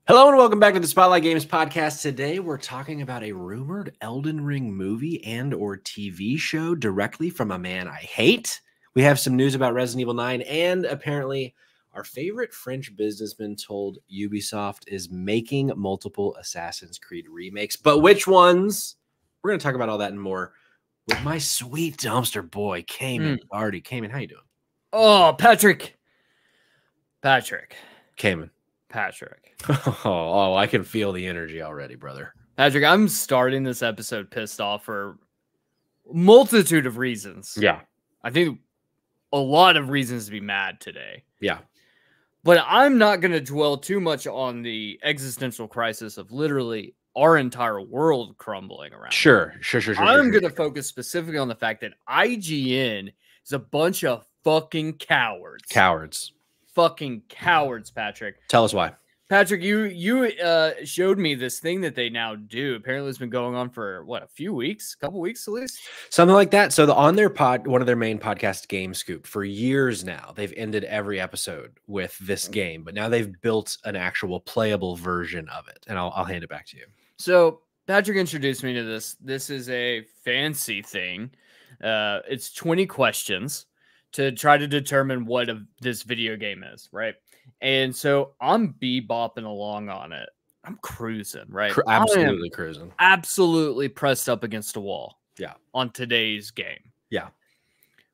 Hello and welcome back to the Spotlight Games podcast. Today we're talking about a rumored Elden Ring movie and or TV show directly from a man I hate. We have some news about Resident Evil 9 and apparently our favorite French businessman told Ubisoft is making multiple Assassin's Creed remakes. But which ones? We're going to talk about all that and more with my sweet dumpster boy, Cayman. Already, Cayman, how you doing? Oh, Patrick. Cayman. Oh, I can feel the energy already, brother. Patrick, I'm starting this episode pissed off for a multitude of reasons. Yeah. I think a lot of reasons to be mad today. Yeah. But I'm not going to dwell too much on the existential crisis of literally our entire world crumbling around. Sure. I'm going to focus specifically on the fact that IGN is a bunch of fucking cowards. Fucking cowards, Patrick. Tell us why. Patrick, you showed me this thing that they now do. Apparently it's been going on for what, a few weeks, a couple weeks at least, something like that. So on their one of their main podcasts, Game Scoop, for years now, they've ended every episode with this game, but now they've built an actual playable version of it, and I'll hand it back to you. So Patrick introduced me to this. This is a fancy thing. It's 20 questions to try to determine what this video game is, right? And so I'm bebopping along on it. I'm cruising, right? Absolutely cruising. Absolutely pressed up against a wall. Yeah. On today's game. Yeah.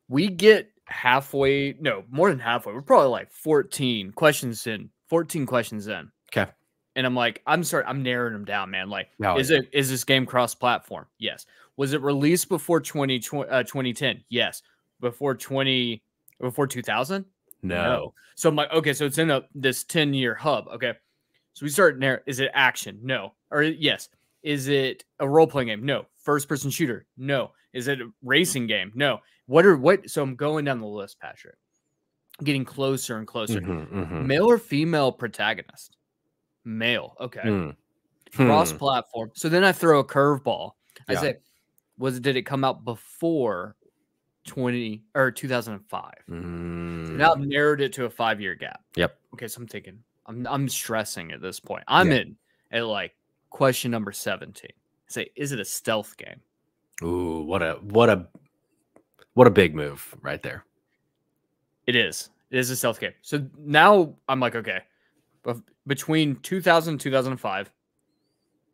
We get halfway, no, more than halfway. We're probably like 14 questions in. Okay. And I'm like, I'm sorry, I'm narrowing them down, man. Like, is this game cross-platform? Yes. Was it released before 2010? Yes. Before 2000? No. So I'm like, okay, so it's in this 10-year hub. Okay. So we start there. Is it action? No. Or yes. Is it a role-playing game? No. First-person shooter? No. Is it a racing game? No. What? So I'm going down the list, Patrick. Getting closer and closer. Male or female protagonist? Male. Okay. Cross-platform. So then I throw a curveball. I say, did it come out before 2005? Now I've narrowed it to a 5-year gap. Yep. Okay, so I'm thinking, I'm stressing at this point. I'm in at like question number 17. Say, is it a stealth game? Ooh, what a big move right there. It is. It is a stealth game. So now I'm like, okay, between 2000 and 2005,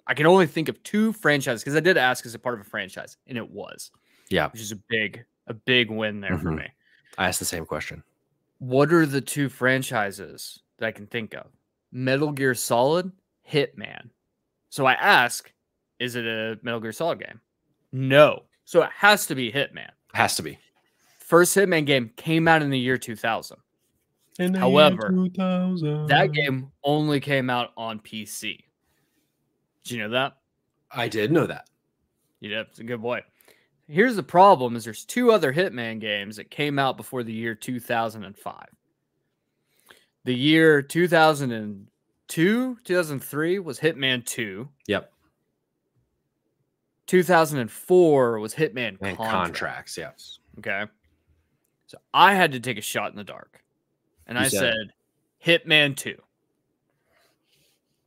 I can only think of 2 franchises because I did ask as a part of a franchise, and it was. Yeah. Which is a big win there for me. I asked the same question. What are the 2 franchises that I can think of? Metal Gear Solid, Hitman. So I ask, is it a Metal Gear Solid game? No. So it has to be Hitman. Has to be. First Hitman game came out in the year 2000. However, that game only came out on PC. Did you know that? I did know that. Yeah, it's a good boy. Here's the problem: is there's 2 other Hitman games that came out before the year 2005. The year 2002, 2003 was Hitman 2. Yep. 2004 was Hitman and Contracts. Yes. Okay. So I had to take a shot in the dark, and I said Hitman 2.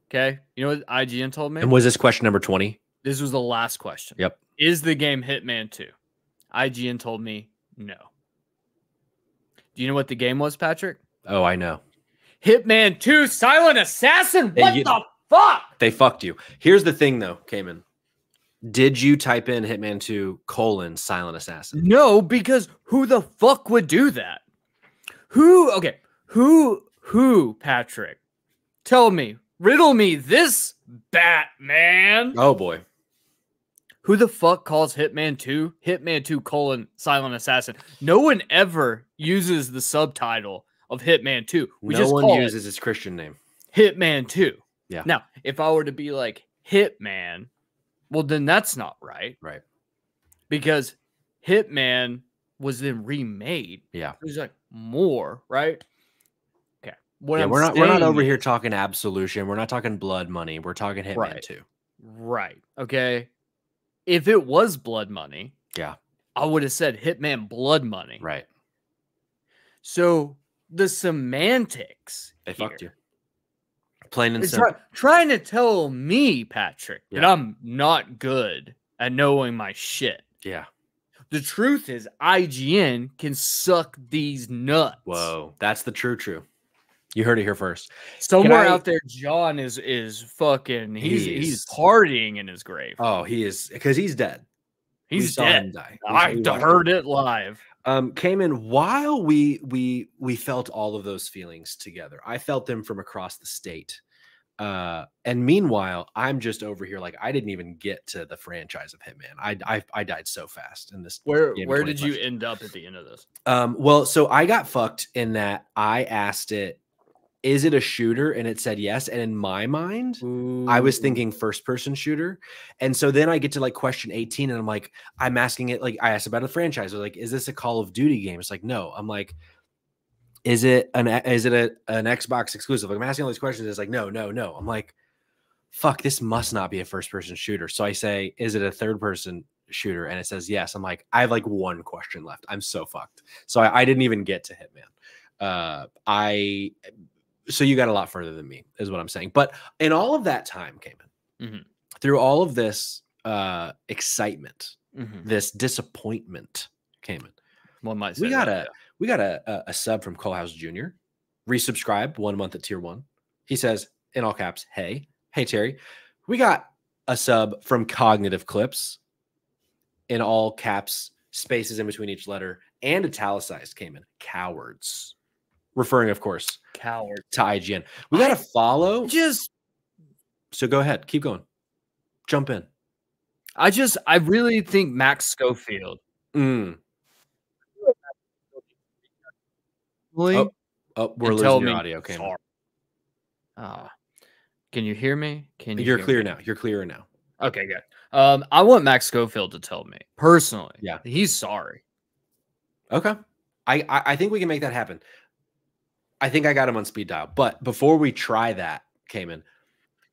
Okay. You know what IGN told me? And was this question number 20? This was the last question. Yep. Is the game Hitman 2? IGN told me no. Do you know what the game was, Patrick? Oh, I know. Hitman 2 Silent Assassin. What the fuck? They fucked you. Here's the thing, though, Cayman. Did you type in Hitman 2 Silent Assassin? No, because who the fuck would do that? Who, Patrick? Tell me, riddle me this, Batman. Oh, boy. Who the fuck calls Hitman 2 Silent Assassin? No one ever uses the subtitle of Hitman 2. No one uses his Christian name. Hitman 2. Yeah. Now, if I were to be like Hitman, well, then that's not right. Right. Because Hitman was then remade. Yeah. There's like more, right? Okay. We're not over here talking Absolution. We're not talking Blood Money. We're talking Hitman 2. Right. Okay. If it was Blood Money, I would have said Hitman Blood Money. Right. So the semantics. They fucked you. Plain and simple. Trying to tell me, Patrick, that I'm not good at knowing my shit. Yeah. The truth is, IGN can suck these nuts. Whoa, that's the true. You heard it here first. Somewhere out there, John is fucking. He's partying in his grave. Oh, he is, because he's dead. He's dead. I heard it live. Cayman, while we felt all of those feelings together, I felt them from across the state. And meanwhile, I'm just over here like I didn't even get to the franchise of Hitman. I died so fast in this. Where did you end up at the end of this? Well, so I got fucked in that I asked it, is it a shooter? And it said yes. And in my mind, I was thinking first person shooter. And so then I get to like question 18 and I'm like, I'm asking it, like I asked about a franchise. I was like, is this a Call of Duty game? It's like, no. I'm like, is it an Xbox exclusive? Like, I'm asking all these questions. It's like, no. I'm like, fuck, this must not be a first person shooter. So I say, is it a third person shooter? And it says yes. I'm like, I have like one question left. I'm so fucked. So I didn't even get to Hitman. So you got a lot further than me, is what I'm saying. But in all of that time, Cayman, through all of this excitement, this disappointment, Cayman, one might say we got a sub from Colehouse Jr. Resubscribe 1 month at tier 1. He says in all caps, hey Terry. We got a sub from Cognitive Clips in all caps, spaces in between each letter, and italicized, Cayman. Cowards. Referring, of course, coward to IGN. We got to follow. So go ahead, keep going, jump in. I really think Max Schofield. We're losing your audio. Okay. Can you hear me? You're clear now. You're clearer now. Okay, good. I want Max Schofield to tell me personally. Yeah, he's sorry. Okay, I think we can make that happen. I think I got him on speed dial. But before we try that, Cayman,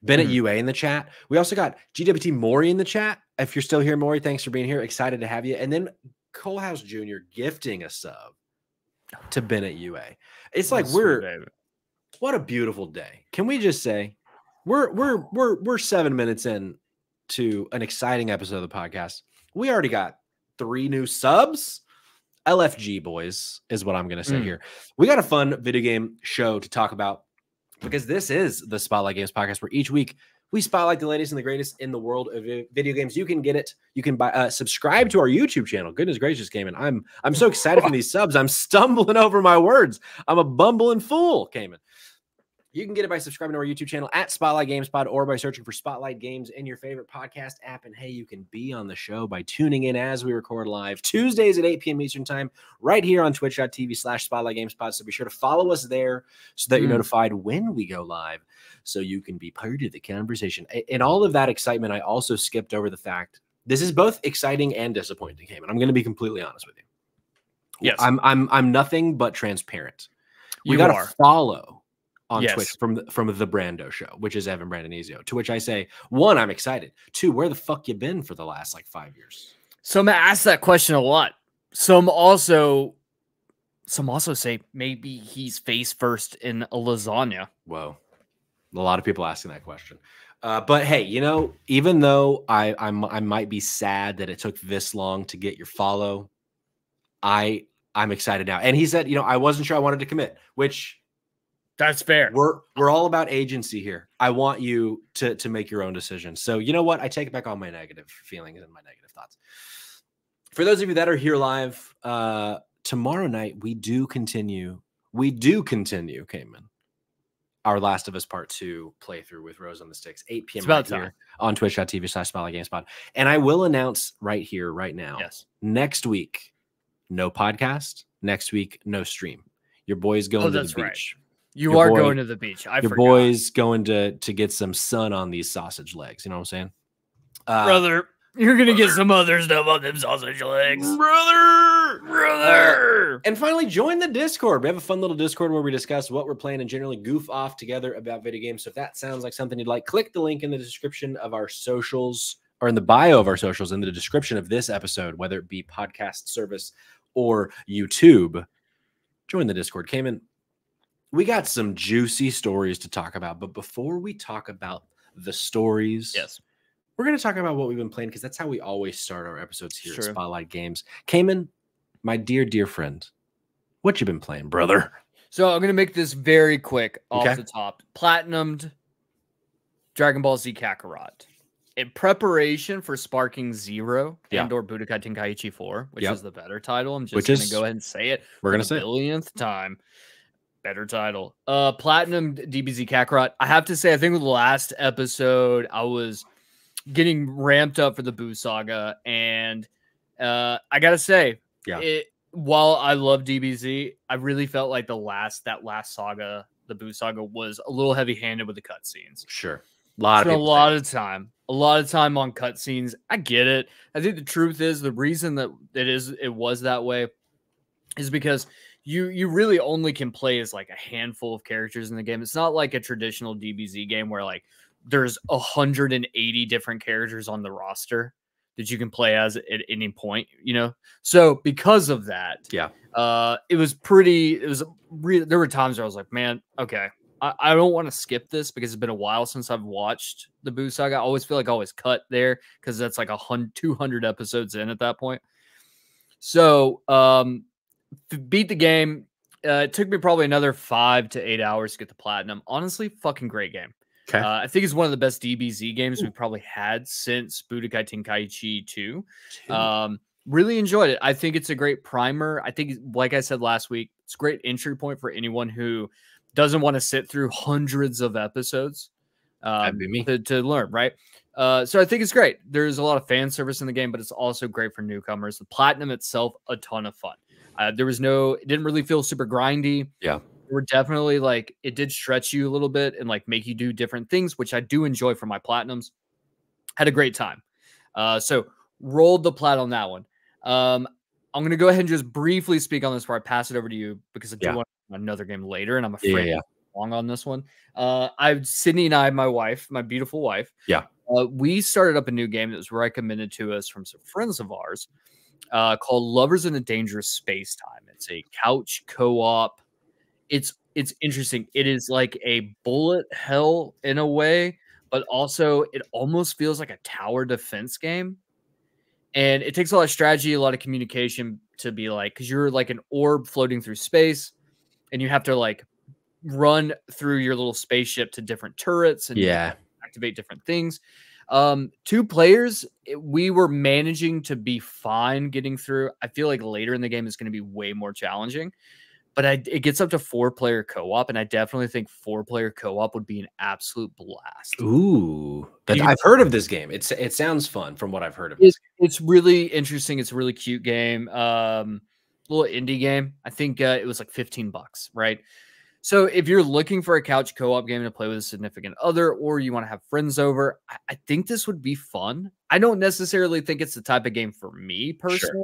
Bennett UA in the chat. We also got GWT Maury in the chat. If you're still here, Maury, thanks for being here. Excited to have you. And then Colehouse Jr. gifting a sub to Bennett UA. It's like what a beautiful day. Can we just say we're 7 minutes in to an exciting episode of the podcast. We already got 3 new subs. LFG boys is what I'm going to say here. We got a fun video game show to talk about because this is the Spotlight Games podcast where each week we spotlight the latest and the greatest in the world of video games. You can get it. You can subscribe to our YouTube channel. Goodness gracious, Cayman. I'm so excited for these subs. I'm stumbling over my words. I'm a bumbling fool, Cayman. You can get it by subscribing to our YouTube channel at Spotlight Games Pod or by searching for Spotlight Games in your favorite podcast app. And hey, you can be on the show by tuning in as we record live Tuesdays at 8 p.m. Eastern time right here on twitch.tv/Spotlight Games Pod. So be sure to follow us there so that you're notified when we go live so you can be part of the conversation. In all of that excitement, I also skipped over the fact this is both exciting and disappointing, Cayman. I'm going to be completely honest with you. Yes. I'm nothing but transparent. We got to follow on Twitch from the Brando show, which is Evan Brandonizio, to which I say, 1, I'm excited. 2, where the fuck you been for the last like 5 years? Some ask that question a lot. Some also say maybe he's face first in a lasagna. Whoa. A lot of people asking that question. But hey, you know, even though I might be sad that it took this long to get your follow, I'm excited now. And he said, you know, I wasn't sure I wanted to commit, which that's fair. We're all about agency here. I want you to make your own decision. So you know what? I take back all my negative feelings and my negative thoughts. For those of you that are here live, tomorrow night we do continue, Cayman, our Last of Us Part 2 playthrough with Rose on the Sticks, 8 p.m. right here on twitch.tv/SpotlightGameSpot. And I will announce right here, right now, next week, no podcast. Next week, no stream. Your boy's going to the beach. Right. You are going to the beach. Your boy's going to get some sun on these sausage legs. You know what I'm saying? Brother, you're going to get some other stuff on them sausage legs. Brother. And finally, join the Discord. We have a fun little Discord where we discuss what we're playing and generally goof off together about video games. So if that sounds like something you'd like, click the link in the description of our socials or in the bio of our socials in the description of this episode, whether it be podcast service or YouTube. Join the Discord. Cayman, we got some juicy stories to talk about. But before we talk about the stories, yes, we're going to talk about what we've been playing because that's how we always start our episodes here at True. Spotlight Games. Cayman, my dear friend, what you been playing, brother? So I'm going to make this very quick off Okay. the top. Platinumed Dragon Ball Z Kakarot. In preparation for Sparking Zero and or Budokai Tenkaichi 4, which is the better title. I'm just going to go ahead and say it. We're going to say say billionth time. Better title. Platinum DBZ Kakarot. I have to say, I think with the last episode, I was getting ramped up for the Boo Saga. And I got to say, while I love DBZ, I really felt like that last saga, the Boo Saga, was a little heavy-handed with the cutscenes. Sure. A lot of time on cutscenes. I get it. I think the truth is the reason that it was that way is because you really only can play as like a handful of characters in the game. It's not like a traditional DBZ game where like there's 180 different characters on the roster that you can play as at any point, you know? So because of that, there were times where I was like, man, okay, I don't want to skip this because it's been a while since I've watched the Boo Saga. I always feel like I always cut there because that's like 200 episodes in at that point. So beat the game. It took me probably another 5 to 8 hours to get the platinum. Honestly, fucking great game. Okay. I think it's one of the best DBZ games we've probably had since Budokai Tenkaichi 2. Really enjoyed it. I think it's a great primer. I think, like I said last week, it's a great entry point for anyone who doesn't want to sit through hundreds of episodes to learn, right? So I think it's great. There's a lot of fan service in the game, but it's also great for newcomers. The platinum itself, a ton of fun. It didn't really feel super grindy. Yeah. There were definitely like, it did stretch you a little bit and like make you do different things, which I do enjoy for my platinums. Had a great time. So rolled the plat on that one. I'm going to go ahead and just briefly speak on this before I pass it over to you because I do want another game later and I'm afraid I'm long on this one. Sydney and I, my beautiful wife. Yeah. We started up a new game that was recommended to us from some friends of ours called Lovers in a Dangerous Space Time. It's a couch co-op. It's interesting. It is like a bullet hell in a way, but also it almost feels like a tower defense game. And it takes a lot of strategy, a lot of communication to be like, because you're like an orb floating through space and you have to like run through your little spaceship to different turrets and activate different things. 2 players, we were managing to be fine getting through. I feel like later in the game is going to be way more challenging, but it gets up to 4-player co-op, and I definitely think 4-player co-op would be an absolute blast. Ooh, I've heard of this game. It sounds fun from what I've heard of it. It's really interesting. It's a really cute game. Little indie game. I think it was like $15, right? So if you're looking for a couch co-op game to play with a significant other, or you want to have friends over, I think this would be fun. I don't necessarily think it's the type of game for me personally. Sure.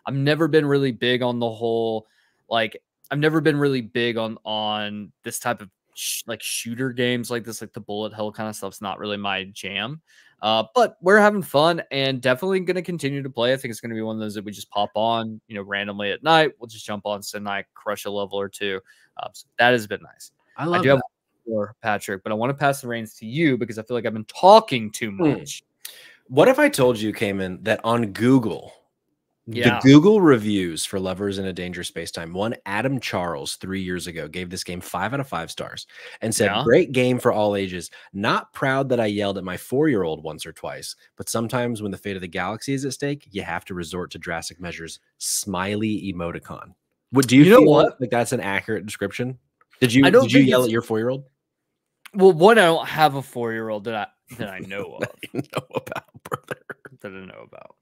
I've never been really big on the whole, like, I've never been really big on this type of like shooter games like this, like the bullet hell kind of stuff's not really my jam. But we're having fun and definitely going to continue to play. I think it's going to be one of those that we just pop on, randomly at night. We'll just jump on tonight, crush a level or two. So that has been nice. I do have more, Patrick, but I want to pass the reins to you because I feel like I've been talking too much. What if I told you, Cayman, that on Google, the Google reviews for Lovers in a Dangerous Space-Time, one Adam Charles 3 years ago gave this game 5 out of 5 stars and said, great game for all ages. Not proud that I yelled at my 4-year-old once or twice, but sometimes when the fate of the galaxy is at stake, you have to resort to drastic measures. Smiley emoticon. Do you feel like that's an accurate description? Did you yell at your 4-year-old? Well, one, I don't have a 4-year-old that I know of. That I know about.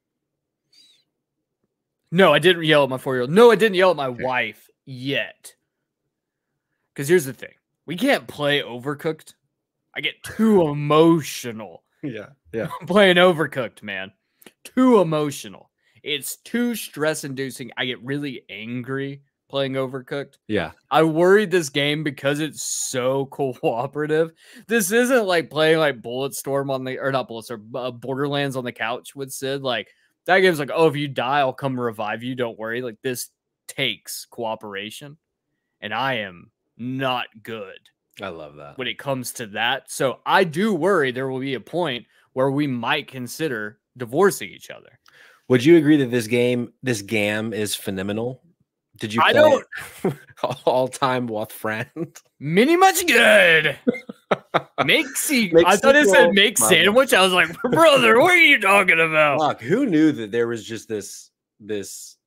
No, I didn't yell at my 4-year-old. No, I didn't yell at my wife yet. Because here's the thing. We can't play Overcooked. I get too emotional. Yeah. I'm playing Overcooked, man. Too emotional. It's too stress-inducing. I get really angry playing Overcooked. Yeah. I worried this game because it's so cooperative. This isn't like playing like Bulletstorm on the, or not Bulletstorm, Borderlands on the couch with Sid. Like, that game's like, oh, if you die, I'll come revive you. Don't worry. Like, this takes cooperation, and I am not good. I love that. When it comes to that. So I do worry there will be a point where we might consider divorcing each other. Would you agree that this game is phenomenal? Did you play it all time with friend? Mini much good. I thought it said make sandwich. I was like, brother, what are you talking about? Fuck, who knew that there was just this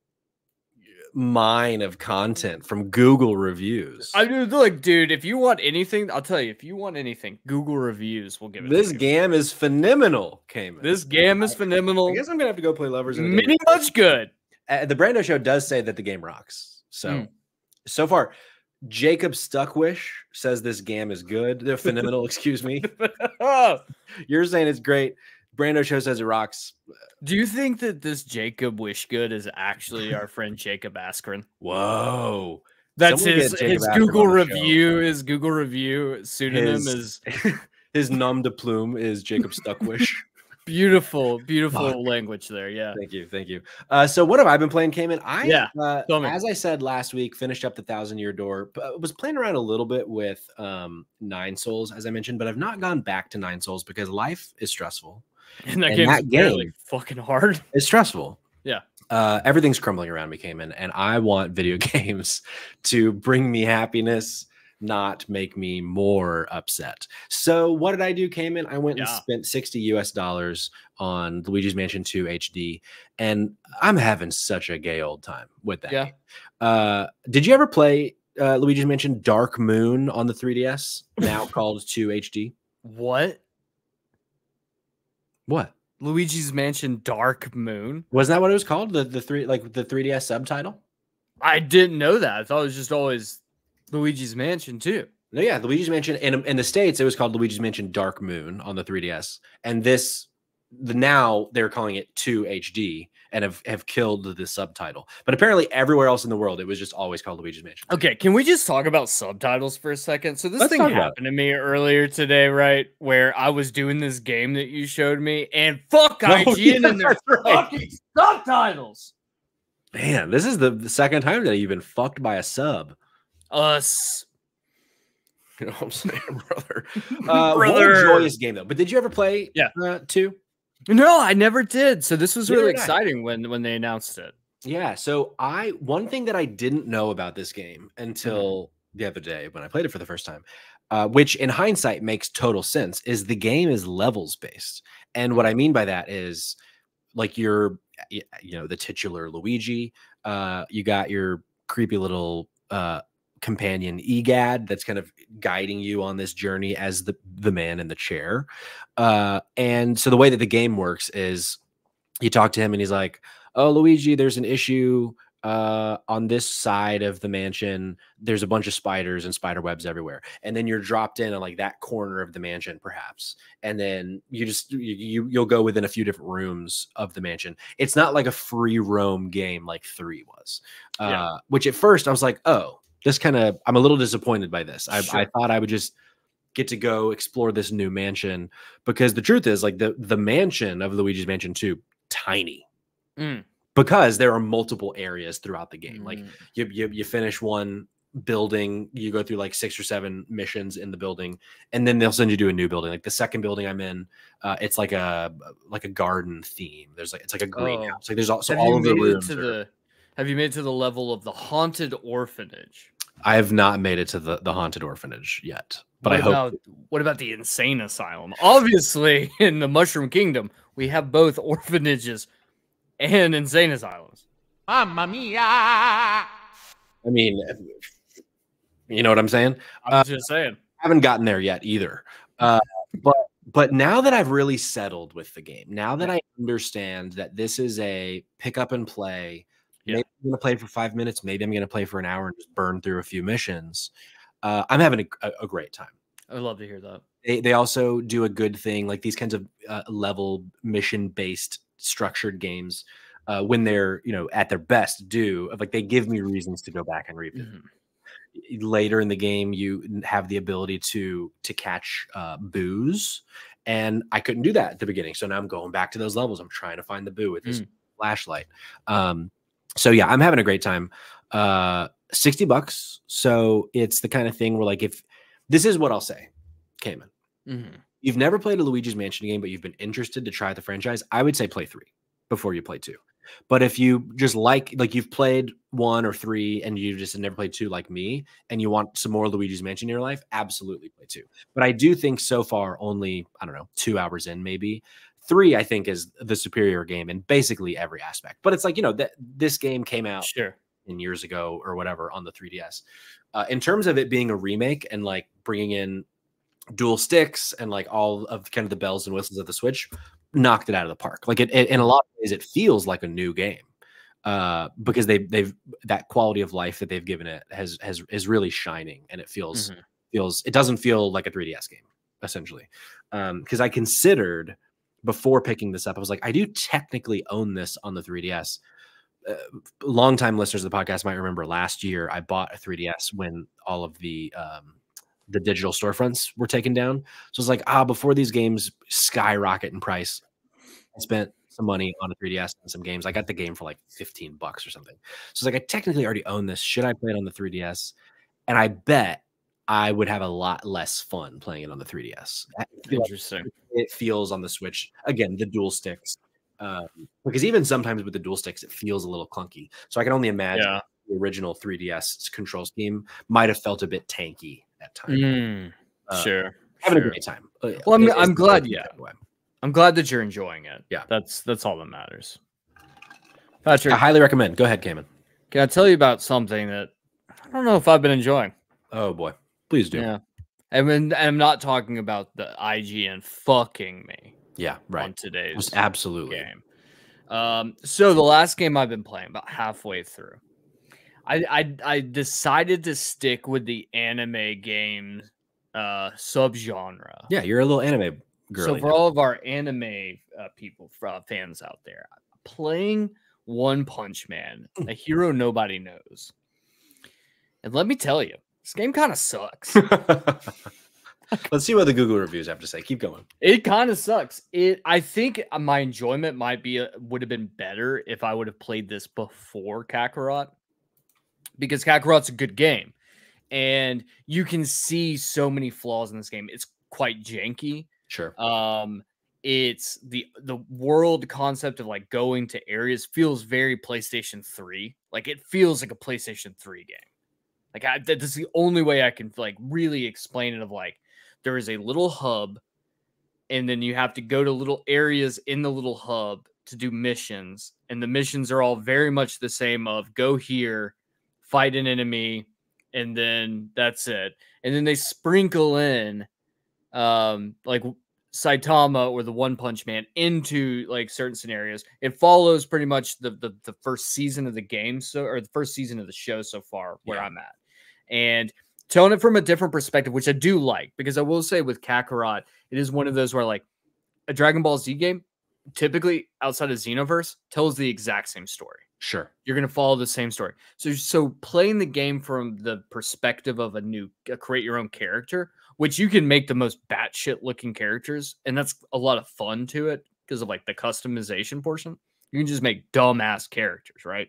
mine of content from Google reviews? I mean, look, dude, if you want anything, I'll tell you, if you want anything, Google reviews will give it this to you. Game is phenomenal, Cayman. This game is phenomenal. I guess I'm gonna have to go play Lovers in a Mini much good. The Brando show does say that the game rocks. So far, Jacob Stuckwish says this game is good. They're phenomenal, excuse me. You're saying it's great. Brando show says it rocks. Do you think that this Jacob Wishgood is actually our friend Jacob Askren? Whoa. That's his Google review. His Google review pseudonym is his nom de plume is Jacob Stuckwish. Beautiful language there. Yeah. Thank you. So what have I been playing, Cayman? As I said last week, finished up the 1,000-Year Door. Was playing around a little bit with Nine Souls, as I mentioned, but I've not gone back to Nine Souls because life is stressful. And that game fucking hard. It's stressful. Yeah. Everything's crumbling around me, Cayman, and I want video games to bring me happiness, not make me more upset. So what did I do, Cayman? I went and spent $60 US on Luigi's Mansion 2 HD, and I'm having such a gay old time with that game. Did you ever play Luigi's Mansion Dark Moon on the 3DS, now called 2 HD? What? Luigi's Mansion Dark Moon? Wasn't that what it was called? The 3DS subtitle? I didn't know that. I thought it was just always Luigi's Mansion 2. No, yeah, Luigi's Mansion in the States, it was called Luigi's Mansion Dark Moon on the 3DS. And now they're calling it 2 HD and have killed the subtitle. But apparently everywhere else in the world, it was just always called Luigi's Mansion. Okay, can we just talk about subtitles for a second? So this thing happened to me earlier today, right? Where I was doing this game that you showed me, and fuck IGN and their fucking subtitles. Man, this is the second time that you've been fucked by a sub. Us. You know what I'm saying, brother? What a joyous game, though. But did you ever play 2? No, I never did. So this was really exciting when they announced it. Yeah. So one thing that I didn't know about this game until the other day when I played it for the first time, which in hindsight makes total sense, is the game is levels based. And what I mean by that is like the titular Luigi, you got your creepy little companion Egad that's kind of guiding you on this journey as the man in the chair. And so the way that the game works is you talk to him and he's like, oh, Luigi, there's an issue on this side of the mansion. There's a bunch of spiders and spider webs everywhere. And then you're dropped in on like that corner of the mansion, perhaps. And then you'll go within a few different rooms of the mansion. It's not like a free roam game like 3 was, which at first I was like, oh, I'm a little disappointed by this. I thought I would just get to go explore this new mansion, because the truth is like the mansion of Luigi's Mansion 2, tiny, because there are multiple areas throughout the game. Like you finish one building, you go through like 6 or 7 missions in the building, and then they'll send you to a new building. Like the second building I'm in, it's like a garden theme. It's like a greenhouse. Like there's also all of the rooms. Have you made it to the level of the haunted orphanage? I have not made it to the haunted orphanage yet, but what about the insane asylum? Obviously, in the Mushroom Kingdom, we have both orphanages and insane asylums. Mamma mia! I mean, you know what I'm saying? I'm just saying. I haven't gotten there yet either. But now that I've really settled with the game, now that I understand that this is a pick up and play. Maybe I'm going to play for 5 minutes. Maybe I'm going to play for an hour and just burn through a few missions. I'm having a great time. I would love to hear that. They also do a good thing, like these kinds of level mission-based structured games, when they're at their best, they give me reasons to go back and revisit. Later in the game, you have the ability to catch boos, and I couldn't do that at the beginning. So now I'm going back to those levels. I'm trying to find the boo with this flashlight. So yeah, I'm having a great time. $60. So it's the kind of thing where, like, if this is what I'll say, Cayman, you've never played a Luigi's Mansion game, but you've been interested to try the franchise, I would say play 3 before you play 2. But if you just like you've played 1 or 3 and you just never played 2 like me, and you want some more Luigi's Mansion in your life, absolutely play 2. But I do think so far, only, I don't know, 2 hours in, maybe 3, I think is the superior game in basically every aspect. But it's like, you know, this game came out years ago or whatever on the 3DS. In terms of it being a remake and like bringing in dual sticks and like all of kind of the bells and whistles of the Switch, knocked it out of the park. Like it in a lot of ways, it feels like a new game because they've that quality of life that they've given it is really shining, and it feels it doesn't feel like a 3DS game essentially. Because I considered before picking this up, I was like, I do technically own this on the 3DS. Longtime listeners of the podcast might remember last year I bought a 3DS when all of the digital storefronts were taken down. So it's like, before these games skyrocket in price, I spent some money on a 3DS and some games. I got the game for like $15 or something. So it's like, I technically already own this. Should I play it on the 3DS? And I bet I would have a lot less fun playing it on the 3DS. Interesting. It feels on the Switch, again, the dual sticks. Because even sometimes with the dual sticks, it feels a little clunky. So I can only imagine the original 3DS control scheme might have felt a bit tanky at times. Having a great time. Well, I'm glad. I'm glad that you're enjoying it. Yeah, that's all that matters. Patrick, I highly recommend. Go ahead, Cayman. Can I tell you about something that I don't know if I've been enjoying? Oh boy, please do. Yeah, and I'm not talking about the IGN fucking me. Yeah, right. On today's most absolutely game. So the last game I've been playing, about halfway through, I decided to stick with the anime game subgenre. Yeah, you're a little anime girl. So for all of our anime people, fans out there, playing One Punch Man, a hero nobody knows. And let me tell you, this game kind of sucks. Let's see what the Google reviews have to say. Keep going. It kind of sucks. I think my enjoyment would have been better if I would have played this before Kakarot, because Kakarot's a good game, and you can see so many flaws in this game. It's quite janky. Sure. It's the world concept of like going to areas feels very PlayStation 3. Like it feels like a PlayStation 3 game. Like that's the only way I can like really explain it. Of like, there is a little hub, and then you have to go to little areas in the little hub to do missions, and the missions are all very much the same. Of go here, fight an enemy, and then that's it. And then they sprinkle in like Saitama or the One Punch Man into like certain scenarios. It follows pretty much the first season of the game, or the first season of the show so far, where I'm at, and telling it from a different perspective, which I do like, because I will say with Kakarot, it is one of those where like a Dragon Ball Z game, typically outside of Xenoverse, tells the exact same story. Sure. You're going to follow the same story. So playing the game from the perspective of create your own character, which you can make the most batshit looking characters, and that's a lot of fun to it because of like the customization portion. You can just make dumbass characters, right?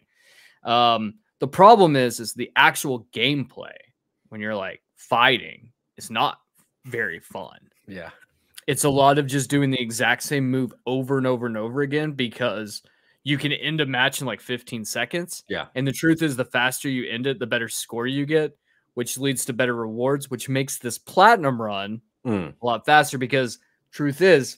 The problem is the actual gameplay when you're like fighting is not very fun. Yeah. It's a lot of just doing the exact same move over and over and over again, because you can end a match in like 15 seconds. Yeah. And the truth is, the faster you end it, the better score you get, which leads to better rewards, which makes this platinum run a lot faster, because truth is,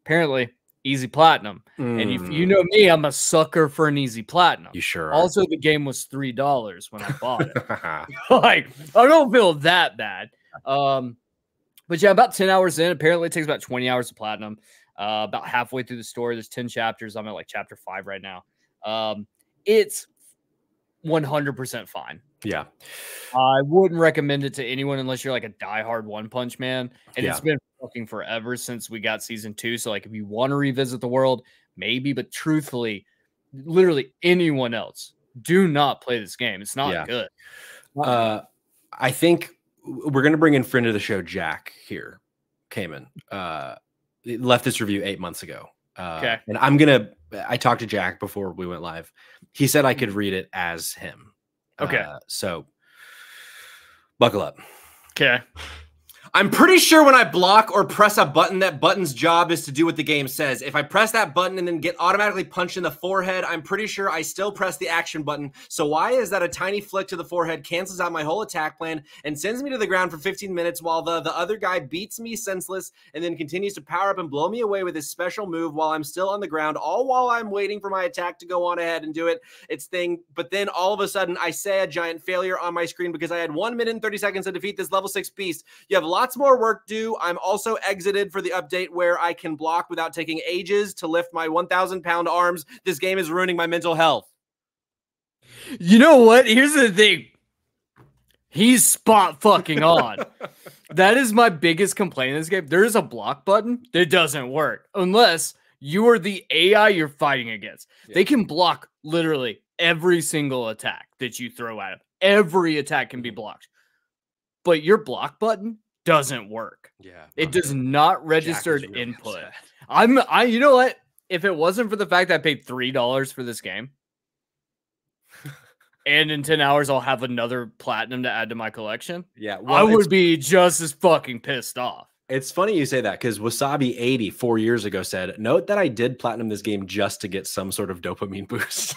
apparently, easy platinum. And if you know me, I'm a sucker for an easy platinum. You sure are. Also, the game was $3 when I bought it. Like, I don't feel that bad. But yeah, about 10 hours in. Apparently, it takes about 20 hours to platinum. About halfway through the story, there's 10 chapters. I'm at like chapter 5 right now. It's 100% fine. Yeah. I wouldn't recommend it to anyone unless you're like a diehard One Punch Man. And it's been fucking forever since we got season 2. So like, if you want to revisit the world, maybe. But truthfully, literally anyone else, do not play this game. It's not good. I think we're going to bring in friend of the show, Jack, here. Cayman. Left this review 8 months ago. Okay. And I talked to Jack before we went live. He said I could read it as him. Okay. So buckle up. Okay. I'm pretty sure when I block or press a button, that button's job is to do what the game says. If I press that button and then get automatically punched in the forehead, I'm pretty sure I still press the action button. So why is that a tiny flick to the forehead cancels out my whole attack plan and sends me to the ground for 15 minutes while the other guy beats me senseless and then continues to power up and blow me away with his special move while I'm still on the ground, all while I'm waiting for my attack to go on ahead and do its thing. But then all of a sudden, I say a giant failure on my screen because I had 1 minute and 30 seconds to defeat this level 6 beast. You have lots more work due. I'm also exited for the update where I can block without taking ages to lift my 1,000-pound arms. This game is ruining my mental health. You know what? Here's the thing. He's spot fucking on. That is my biggest complaint in this game. There is a block button that doesn't work unless you are the AI you're fighting against. Yeah. They can block literally every single attack that you throw at them. Every attack can be blocked. But your block button doesn't work. Yeah. It does not register an input. You know what? If it wasn't for the fact that I paid $3 for this game, and in 10 hours I'll have another platinum to add to my collection, yeah, well, I would be just as fucking pissed off. It's funny you say that because Wasabi80 4 years ago said, note that I did platinum this game just to get some sort of dopamine boost.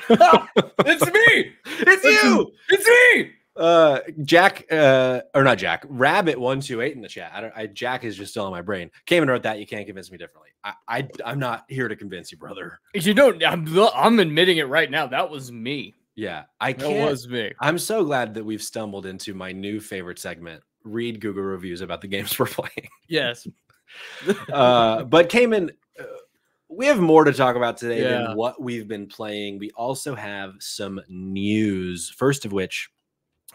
It's me! It's you! It's me! Rabbit128 in the chat. Jack is just still on my brain. Came and wrote that. You can't convince me differently. I'm not here to convince you, brother. You don't. I'm admitting it right now. That was me. Yeah, I can't. That was me. I'm so glad that we've stumbled into my new favorite segment. Read Google reviews about the games we're playing. Yes. But Cayman, we have more to talk about today than what we've been playing. We also have some news. First of which,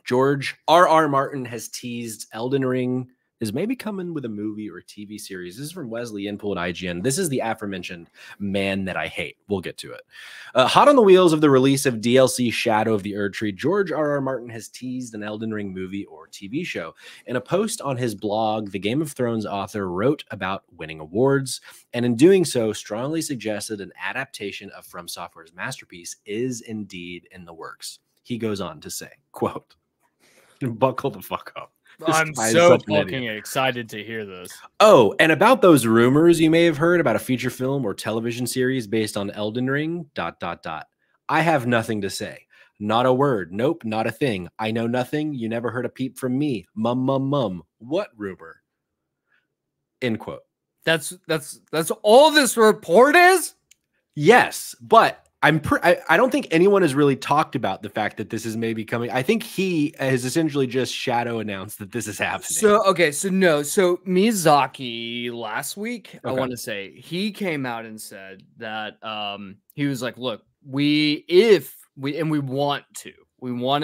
George R.R. Martin has teased Elden Ring is maybe coming with a movie or a TV series. This is from Wesley Inpool at IGN. This is the aforementioned Man That I Hate. We'll get to it. Hot on the wheels of the release of DLC Shadow of the Erdtree, George R.R. Martin has teased an Elden Ring movie or TV show. In a post on his blog, the Game of Thrones author wrote about winning awards, and in doing so, strongly suggested an adaptation of From Software's masterpiece is indeed in the works. He goes on to say, quote, buckle the fuck up. I'm so fucking excited to hear this. Oh, and about those rumors you may have heard about a feature film or television series based on Elden Ring, ... I have nothing to say. Not a word. Nope, not a thing. I know nothing. You never heard a peep from me. Mum. What rumor? End quote. That's all this report is? Yes, but I don't think anyone has really talked about the fact that this is maybe coming. I think he has essentially just shadow announced that this is happening. So Miyazaki last week, I want to say, he came out and said that he was like, look, we want to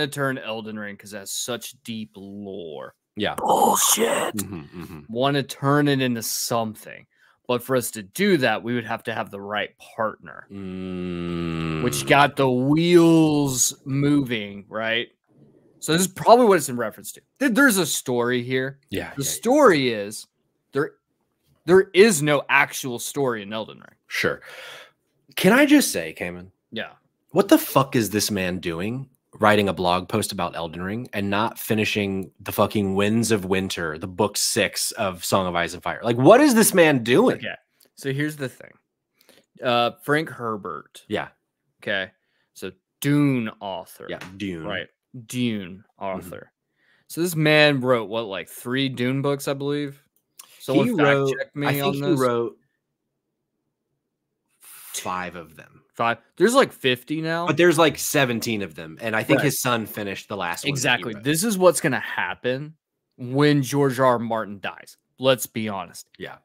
turn Elden Ring because it has such deep lore. Yeah. Bullshit. Want to turn it into something. But for us to do that, we would have to have the right partner, which got the wheels moving, right? So this is probably what it's in reference to. There's a story here. Yeah. The story is there is no actual story in Elden Ring. Sure. Can I just say, Cayman? Yeah. What the fuck is this man doing? Writing a blog post about Elden Ring and not finishing the fucking Winds of Winter, the book 6 of Song of Ice and Fire. Like, what is this man doing? Okay. So here's the thing. Frank Herbert. Yeah. Okay. So Dune author. Yeah. Dune. Right. Dune author. So this man wrote what, like 3 Dune books, I believe. Someone fact check me on this. He wrote 5 of them. 5. There's like 50 now. But there's like 17 of them. And I think his son finished the last one. Exactly. This is what's going to happen when George R. R. Martin dies. Let's be honest. Yeah.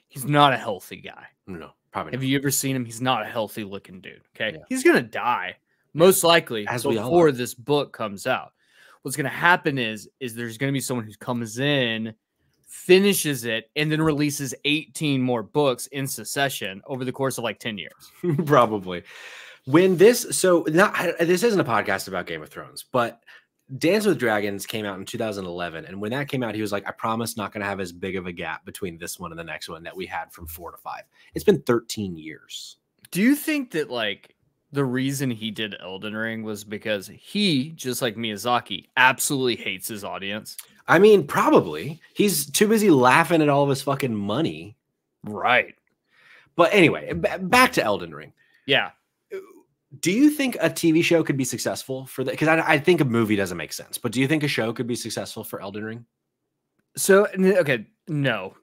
He's not a healthy guy. No, probably not. Have you ever seen him? He's not a healthy looking dude. Okay. Yeah. He's going to die most likely before this book comes out. What's going to happen is there's going to be someone who comes in, finishes it, and then releases 18 more books in succession over the course of like 10 years. Probably. When this isn't a podcast about Game of Thrones, but Dance with Dragons came out in 2011. And when that came out, he was like, I promise not going to have as big of a gap between this one and the next one that we had from 4 to 5. It's been 13 years. Do you think that like the reason he did Elden Ring was because he, just like Miyazaki, absolutely hates his audience. I mean, probably. He's too busy laughing at all of his fucking money. Right. But anyway, back to Elden Ring. Yeah. Do you think a TV show could be successful for that? Because I think a movie doesn't make sense. But do you think a show could be successful for Elden Ring? So, okay, no.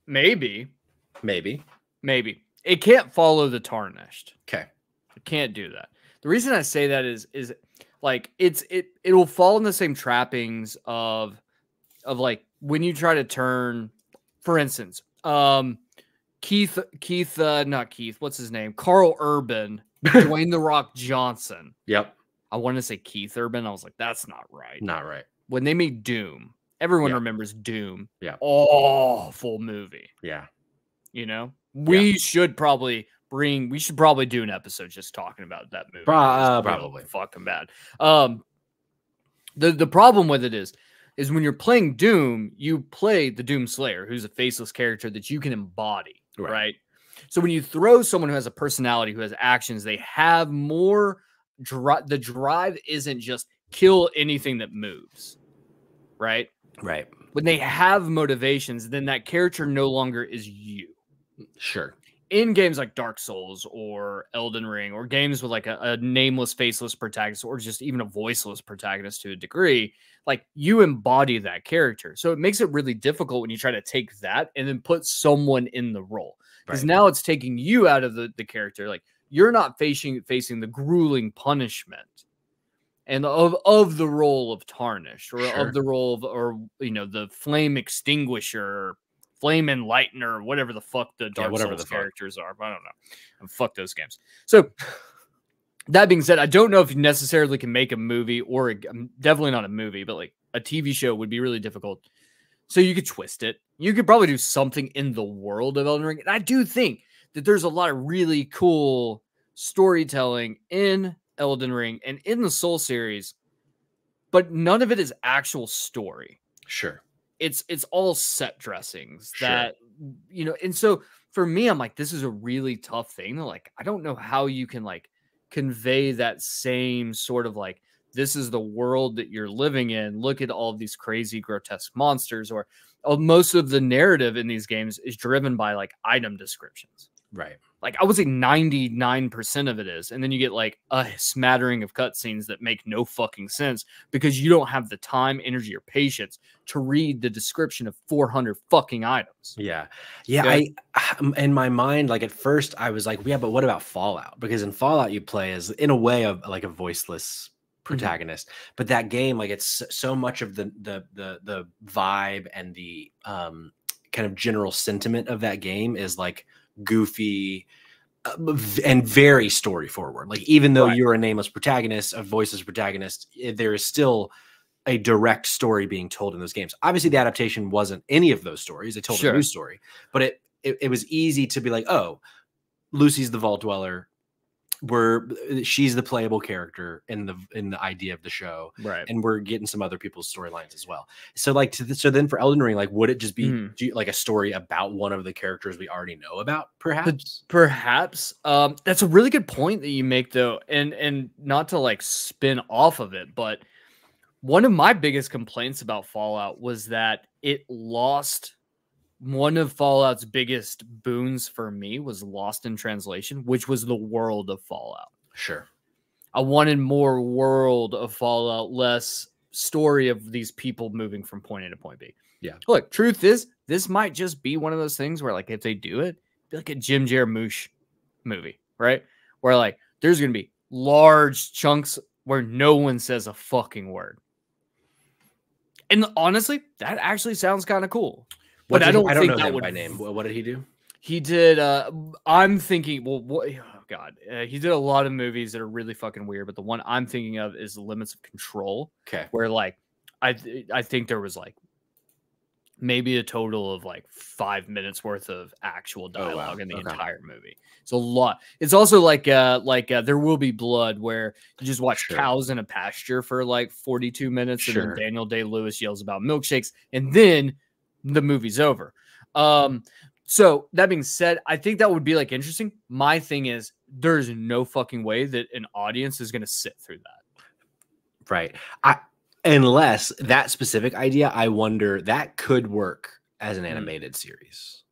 Maybe. It can't follow the Tarnished. Okay. It can't do that. The reason I say that is like it will fall in the same trappings of like when you try to turn, for instance, not Keith, what's his name? Carl Urban, Dwayne The Rock Johnson. Yep. I wanted to say Keith Urban. I was like, that's not right. Not right. When they made Doom, everyone remembers Doom. Yeah. Awful movie. Yeah. You know, we should probably do an episode just talking about that movie. Probably fucking bad. The problem with it is when you're playing Doom, you play the Doom Slayer, who's a faceless character that you can embody, right? So when you throw someone who has a personality, who has actions, they have more the drive isn't just kill anything that moves, right? Right. When they have motivations, then that character no longer is you. Sure. In games like Dark Souls or Elden Ring, or games with like a nameless, faceless protagonist, or just even a voiceless protagonist to a degree, like you embody that character. So it makes it really difficult when you try to take that and then put someone in the role. Because now it's taking you out of the character. Like you're not facing the grueling punishment and of the role of Tarnished, or of the role of, or the Flame Extinguisher, Flame Enlightener, whatever the fuck the Dark Souls characters are. I don't know. And fuck those games. So that being said, I don't know if you necessarily can make a movie, or definitely not a movie, but like a TV show would be really difficult. So you could twist it. You could probably do something in the world of Elden Ring. And I do think that there's a lot of really cool storytelling in Elden Ring and in the Soul series, but none of it is actual story. Sure. It's all set dressings that, and so for me, I'm like, this is a really tough thing. Like, I don't know how you can like convey that same sort of like, this is the world that you're living in. Look at all of these crazy, grotesque monsters, or most of the narrative in these games is driven by like item descriptions. Right. Like I would say 99% of it is. And then you get like a smattering of cutscenes that make no fucking sense because you don't have the time, energy, or patience to read the description of 400 fucking items. Yeah. I in my mind, like at first I was like, yeah, but what about Fallout? Because in Fallout you play as in a way of like a voiceless protagonist, but that game, like it's so much of the vibe and the kind of general sentiment of that game is like goofy and very story forward. Like even though you're a nameless protagonist, a voiceless protagonist, there is still a direct story being told in those games. Obviously the adaptation wasn't any of those stories. They told a new story, but it was easy to be like, oh, Lucy's the Vault Dweller, she's the playable character in the idea of the show, right? And we're getting some other people's storylines as well. So like so then for Elden Ring, like would it just be like a story about one of the characters we already know about? Perhaps. That's a really good point that you make though, and not to like spin off of it, but one of my biggest complaints about Fallout was that it lost. One of Fallout's biggest boons for me was lost in translation, which was the world of Fallout. Sure. I wanted more world of Fallout, less story of these people moving from point A to point B. Yeah. Look, truth is, this might just be one of those things where, like, if they do it, it'd be like a Jim Jarmusch movie, right? Where, like, there's going to be large chunks where no one says a fucking word. And honestly, that actually sounds kind of cool. But I don't think that would by name. What did he do? He did. I'm thinking. Well, oh God, he did a lot of movies that are really fucking weird. But the one I'm thinking of is The Limits of Control. Okay. Where like I think there was like maybe a total of like 5 minutes worth of actual dialogue in the entire movie. It's a lot. It's also like There Will Be Blood, where you just watch cows in a pasture for like 42 minutes, and then Daniel Day-Lewis yells about milkshakes, and then the movie's over. So that being said, I think that would be like interesting. My thing is, there's no fucking way that an audience is going to sit through that. Right. Unless that specific idea, I wonder that could work as an animated series.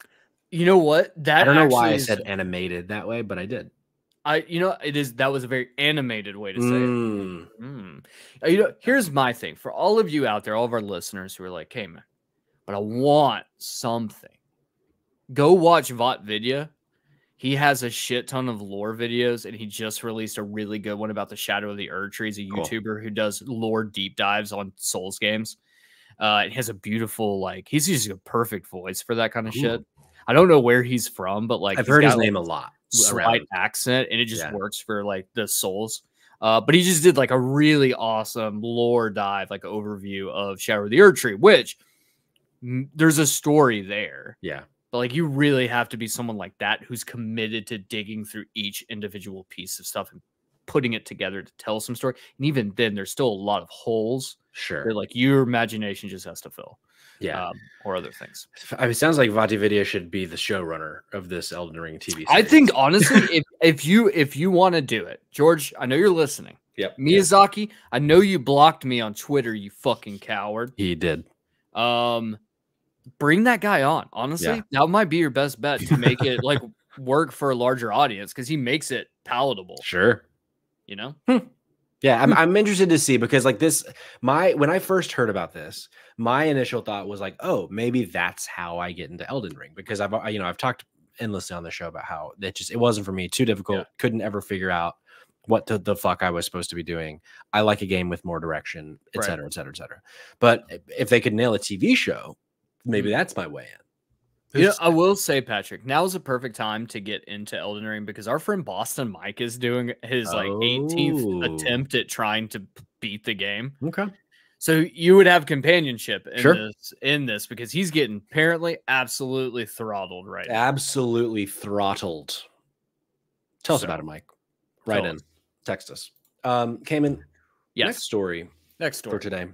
You know what? I don't know why I said animated that way, but I did. That was a very animated way to say it. Here's my thing for all of you out there, all of our listeners who are like, hey man, but I want something. Go watch Vot Vidya. He has a shit ton of lore videos, and he just released a really good one about the Shadow of the Erdtree. He's a YouTuber who does lore deep dives on Souls games. And he has a beautiful, he's using a perfect voice for that kind of shit. I don't know where he's from, but I've heard his name a lot. Slight accent, and it just works for the Souls. But he just did a really awesome lore dive, overview of Shadow of the Erdtree, which there's a story there. Yeah. But you really have to be someone like that who's committed to digging through each individual piece of stuff and putting it together to tell some story. And even then, there's still a lot of holes. Sure. Where, your imagination just has to fill. Yeah. Or other things. I mean, it sounds like Vati Vidya should be the showrunner of this Elden Ring TV series. I think, honestly, if you want to do it, George, I know you're listening. Yep. Miyazaki, I know you blocked me on Twitter, you fucking coward. He did. Bring that guy on. Honestly, that might be your best bet to make it work for a larger audience because he makes it palatable. Sure. You know? Yeah, I'm interested to see because when I first heard about this, my initial thought was oh, maybe that's how I get into Elden Ring because I've talked endlessly on the show about how it wasn't for me, too difficult, couldn't ever figure out what the fuck I was supposed to be doing. I like a game with more direction, et cetera, et cetera, et cetera. But if they could nail a TV show, maybe that's my way in. I will say, Patrick, now is a perfect time to get into Elden Ring because our friend Boston Mike is doing his 18th attempt at trying to beat the game. Okay. So you would have companionship in this because he's getting apparently absolutely throttled right now. Absolutely throttled. Tell us about it, Mike. Right in. Text us. Cayman, next story for today.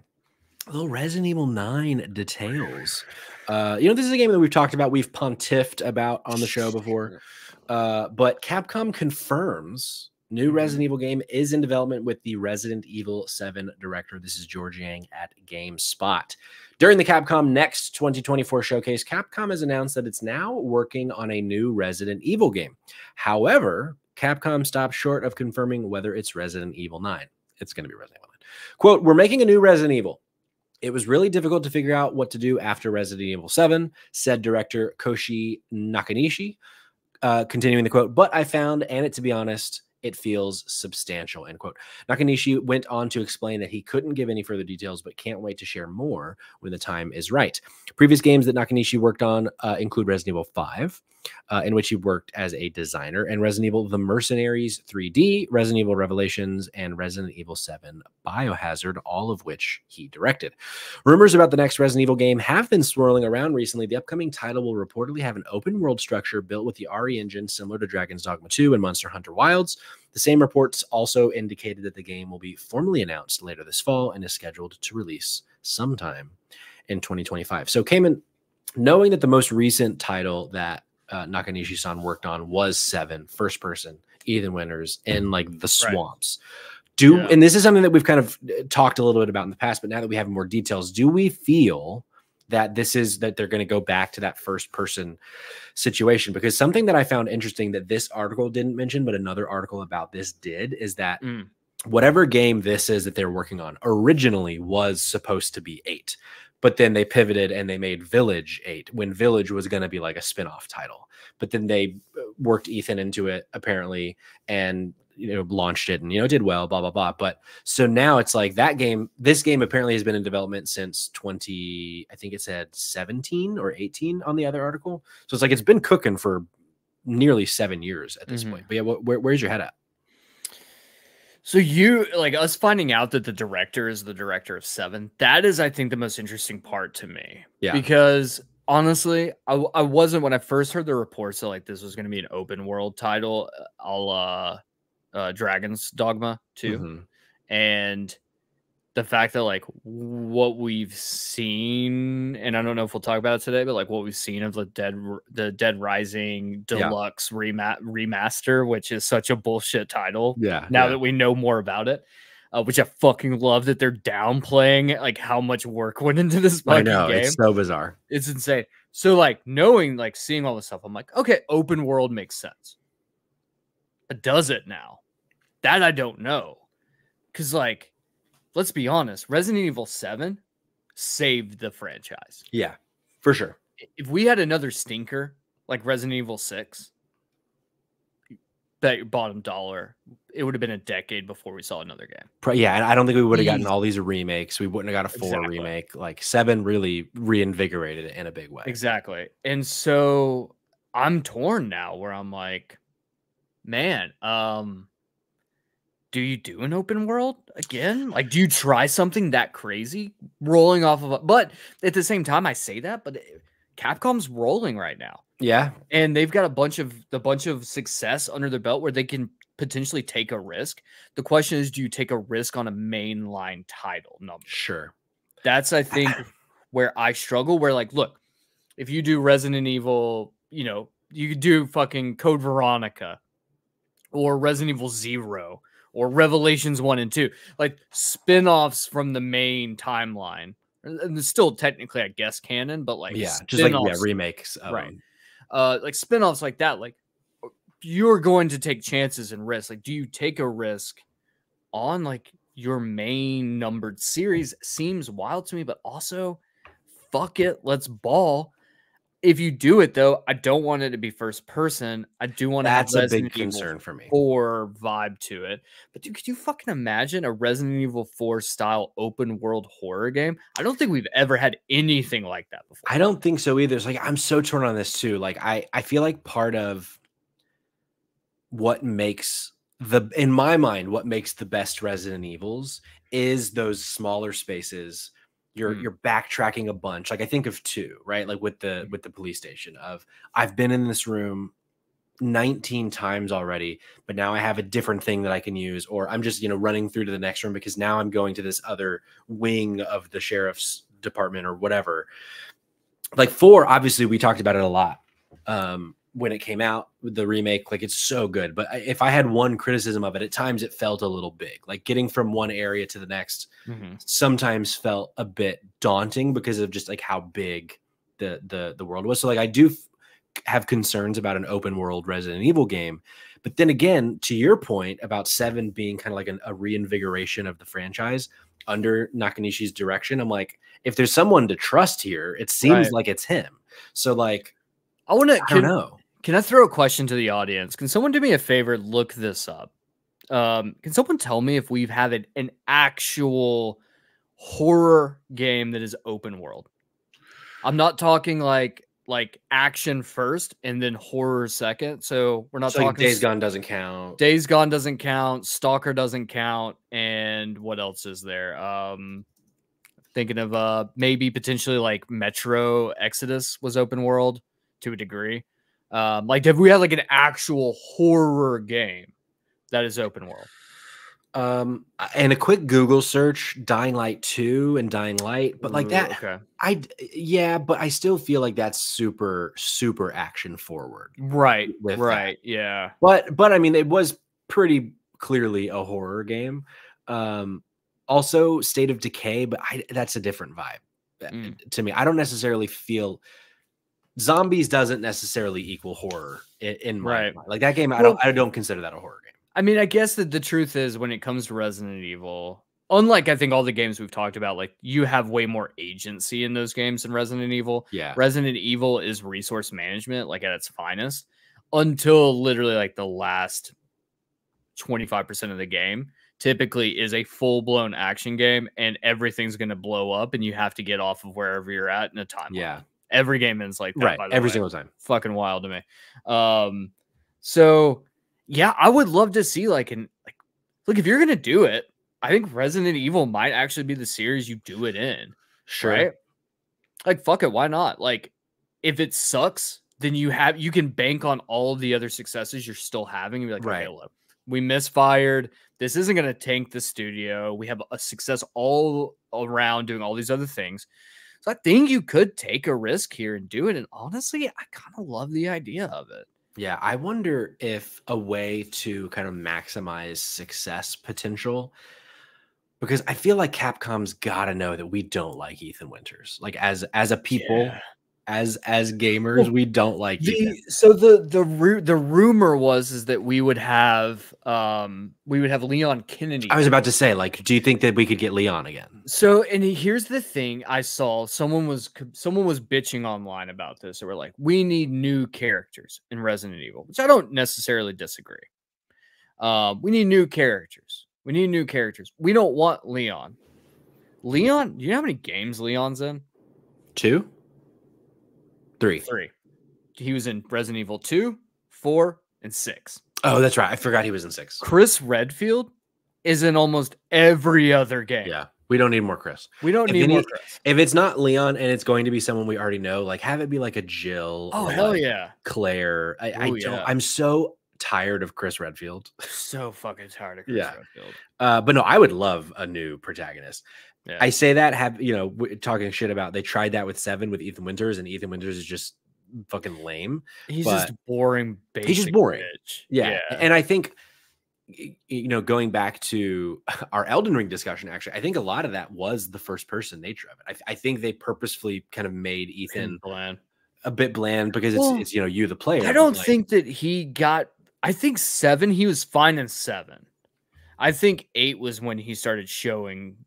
A little Resident Evil 9 details. This is a game that we've talked about. We've pontiffed about on the show before. But Capcom confirms new Resident Evil game is in development with the Resident Evil 7 director. This is George Yang at GameSpot. During the Capcom Next 2024 showcase, Capcom has announced that it's now working on a new Resident Evil game. However, Capcom stopped short of confirming whether it's Resident Evil 9. It's going to be Resident Evil 9. Quote, "We're making a new Resident Evil. It was really difficult to figure out what to do after Resident Evil 7, said director Koshi Nakanishi, continuing the quote, but I found, and it to be honest, it feels substantial, end quote. Nakanishi went on to explain that he couldn't give any further details, but can't wait to share more when the time is right. Previous games that Nakanishi worked on include Resident Evil 5, in which he worked as a designer, and Resident Evil The Mercenaries 3D, Resident Evil Revelations, and Resident Evil 7 Biohazard, all of which he directed. Rumors about the next Resident Evil game have been swirling around recently. The upcoming title will reportedly have an open world structure built with the RE engine similar to Dragon's Dogma 2 and Monster Hunter Wilds. The same reports also indicated that the game will be formally announced later this fall and is scheduled to release sometime in 2025. So, Cayman, knowing that the most recent title that Nakanishi-san worked on was 7, first person, Ethan Winters in the swamps. And this is something that we've kind of talked a little bit about in the past, but now that we have more details, do we feel that that they're going to go back to that first person situation? Because something that I found interesting that this article didn't mention, but another article about this did, is that whatever game this is that they're working on originally was supposed to be 8. But then they pivoted and they made Village 8 when Village was going to be a spin-off title. But then they worked Ethan into it apparently and launched it and did well, blah blah blah. But so now it's this game apparently has been in development since I think it said 17 or 18 on the other article. So it's it's been cooking for nearly 7 years at this point. But yeah, where's your head at? So us finding out that the director is the director of 7, that is, I think, the most interesting part to me. Yeah. Because honestly, I wasn't, when I first heard the reports that this was going to be an open world title, a la Dragon's Dogma 2. And the fact that like what we've seen, and I don't know if we'll talk about it today, but like what we've seen of the Dead Rising Deluxe Remaster, which is such a bullshit title. Now that we know more about it, which I fucking love that they're downplaying like how much work went into this fucking game. It's so bizarre. It's insane. So like knowing, like seeing all this stuff, I'm like, okay, open world makes sense. But does it now? That I don't know. Because like, let's be honest, Resident Evil 7 saved the franchise. Yeah, for sure. If we had another stinker like Resident Evil 6, bet your bottom dollar, it would have been a decade before we saw another game. Yeah, and I don't think we would have gotten all these remakes. We wouldn't have got a 4 remake. Like 7 really reinvigorated it in a big way. Exactly. And so I'm torn now where I'm like, man, do you do an open world again? Like, do you try something that crazy rolling off of but at the same time, I say that, but Capcom's rolling right now. Yeah. And they've got a bunch of success under their belt where they can potentially take a risk. The question is, do you take a risk on a mainline title number? Sure. That's, I think, where I struggle, where like, look, if you do Resident Evil, you know, you could do fucking Code Veronica or Resident Evil 0 or Revelations 1 and 2, like spin-offs from the main timeline. And it's still technically, I guess, canon, but like, just like remakes. Right. Like spin-offs like that, like you're going to take chances and risks. Like, do you take a risk on like your main numbered series? Seems wild to me, but also fuck it, let's ball. If you do it though, I don't want it to be first person. I do want to have a big concern for me. 4 vibe to it. But dude, could you fucking imagine a Resident Evil 4 style open world horror game? I don't think we've ever had anything like that before. I don't think so either. It's like I'm so torn on this too. Like I feel like part of what makes in my mind, what makes the best Resident Evils is those smaller spaces. You're backtracking a bunch. Like I think of 2, right? Like with the police station of I've been in this room 19 times already, but now I have a different thing that I can use, or I'm just, running through to the next room because now I'm going to this other wing of the sheriff's department or whatever. Like 4, obviously we talked about it a lot. When it came out with the remake, like it's so good. But if I had one criticism of it, at times it felt a little big. Like getting from one area to the next sometimes felt a bit daunting because of just like how big the world was. So like I do have concerns about an open world Resident Evil game. But then again, to your point about 7 being kind of like a reinvigoration of the franchise under Nakanishi's direction, I'm like, if there's someone to trust here, it seems like it's him. So like, I don't know. Can I throw a question to the audience? Can someone do me a favor? Look this up. Can someone tell me if we've had an actual horror game that is open world? I'm not talking like action first and then horror second. So we're not talking. Like Days Gone doesn't count. Days Gone doesn't count. Stalker doesn't count. And what else is there? Thinking of maybe potentially like Metro Exodus was open world to a degree. Like, have we had like an actual horror game that is open world? And a quick Google search, Dying Light 2 and Dying Light, but like that, okay. But I still feel like that's super action forward, right? Yeah, but I mean, it was pretty clearly a horror game. Also, State of Decay, but that's a different vibe to me. I don't necessarily feel. Zombies doesn't necessarily equal horror in my mind. Like that game, I don't consider that a horror game. I mean, I guess that the truth is when it comes to Resident Evil, unlike I think all the games we've talked about, like you have way more agency in those games than Resident Evil. Yeah. Resident Evil is resource management, like at its finest, until literally like the last 25% of the game typically is a full-blown action game and everything's going to blow up and you have to get off of wherever you're at in a time. Yeah. Every game ends like that, right? By the Every way. single time. Fucking wild to me. So yeah, I would love to see look, if you're gonna do it, I think Resident Evil might actually be the series you do it in. Sure. Right? Like, fuck it, why not? Like, if it sucks, then you can bank on all of the other successes you're still having and be like, okay, look, We misfired. This isn't going to tank the studio. We have a success all around doing all these other things. So I think you could take a risk here and do it. And honestly, I kind of love the idea of it. Yeah, I wonder if a way to kind of maximize success potential, because I feel like Capcom's got to know that we don't like Ethan Winters. Like as a people, as gamers, we don't like Ethan. So the rumor is that we would have Leon Kennedy. I was about to say, like, do you think that we could get Leon again? So, and here's the thing: I saw someone was bitching online about this. They were like, "We need new characters in Resident Evil," which I don't necessarily disagree. We need new characters. We need new characters. We don't want Leon. Leon, do you know how many games Leon's in? 2? 3. 3. He was in Resident Evil 2, 4, and 6. Oh, that's right. I forgot he was in 6. Chris Redfield is in almost every other game. Yeah. We don't need more Chris. We don't need more Chris. If it's not Leon and it's going to be someone we already know, like have it be like a Jill. Oh, hell like yeah. Claire. I'm so tired of Chris Redfield. So fucking tired of Chris Redfield. But no, I would love a new protagonist. Yeah. I say that talking shit about they tried that with 7 with Ethan Winters, and Ethan Winters is just fucking lame. He's just boring. He's just boring. Bitch. Yeah. And I think going back to our Elden Ring discussion, actually, I think a lot of that was the first person nature of it. I think they purposefully kind of made Ethan a bit bland because it's you the player. I don't think that he got. I think 7. He was fine in 7. I think 8 was when he started showing.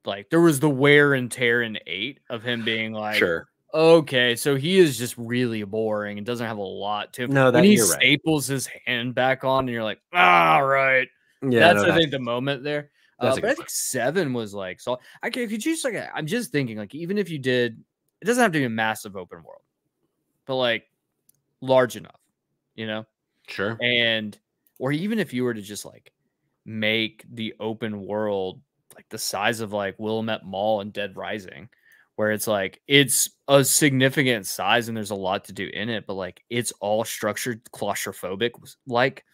Like there was the wear and tear in 8 of him being like, sure, okay, so he is just really boring and doesn't have a lot to him. No, when he staples his hand back on, and you're like, all right, yeah, that's I think the moment there. But I think 7 was like, so if you choose like, I'm just thinking like, even if you did, it doesn't have to be a massive open world, but like large enough, sure, or even if you were to just like make the open world like the size of like Willamette Mall and Dead Rising, where it's like it's a significant size and there's a lot to do in it, but like it's all structured claustrophobic, like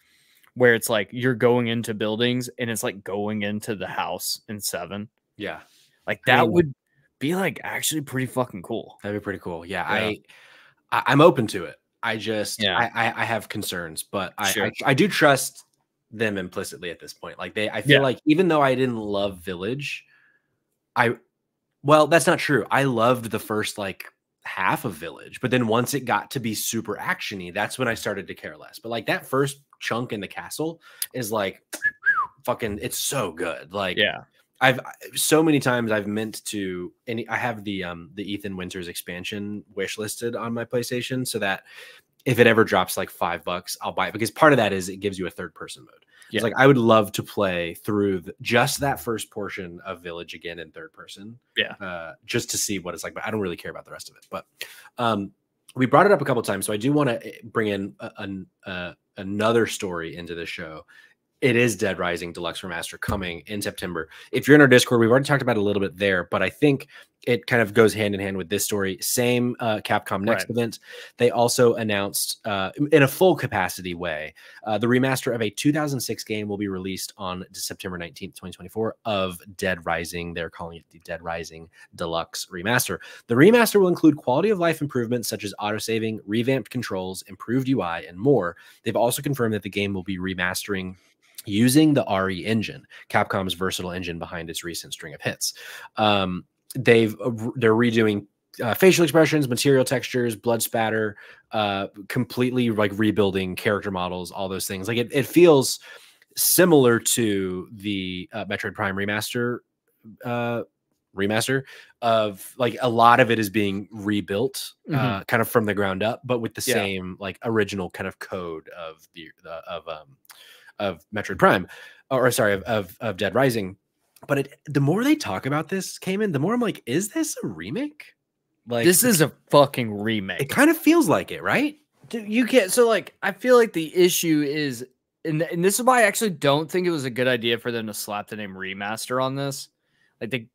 where it's like you're going into buildings and it's like going into the house in 7. Yeah, like that would be like actually pretty fucking cool. That'd be pretty cool. Yeah. I'm open to it. I just I have concerns, but I do trust them implicitly at this point. Like I feel like even though I didn't love Village, well, that's not true. I loved the first like half of Village, but then once it got to be super actiony, that's when I started to care less. But like that first chunk in the castle is like fucking, it's so good. Like I've so many times I've meant to, and I have the Ethan Winters expansion wish listed on my PlayStation so that if it ever drops like $5, I'll buy it, because part of that is it gives you a third person mode. It's like I would love to play through just that first portion of Village again in third person. Just to see what it's like, but I don't really care about the rest of it. But we brought it up a couple of times, so I do want to bring in another story into the show. It is Dead Rising Deluxe Remaster coming in September. If you're in our Discord, we've already talked about it a little bit there, but I think it kind of goes hand in hand with this story. Same Capcom Next event. They also announced in a full capacity way, the remaster of a 2006 game will be released on September 19th, 2024 of Dead Rising. They're calling it the Dead Rising Deluxe Remaster. The remaster will include quality of life improvements such as autosaving, revamped controls, improved UI, and more. They've also confirmed that the game will be remastering using the RE engine, Capcom's versatile engine behind its recent string of hits. They're redoing facial expressions, material textures, blood spatter, completely like rebuilding character models, all those things. Like it feels similar to the Metroid Prime remaster of like a lot of it is being rebuilt kind of from the ground up, but with the same like original kind of code of Metroid Prime, or sorry, of Dead Rising. But the more they talk about this, the more I'm like, is this a remake? Like this is a fucking remake. It kind of feels like it, right? Dude, you can't. So like, I feel like the issue is, and this is why I actually don't think it was a good idea for them to slap the name remaster on this. Like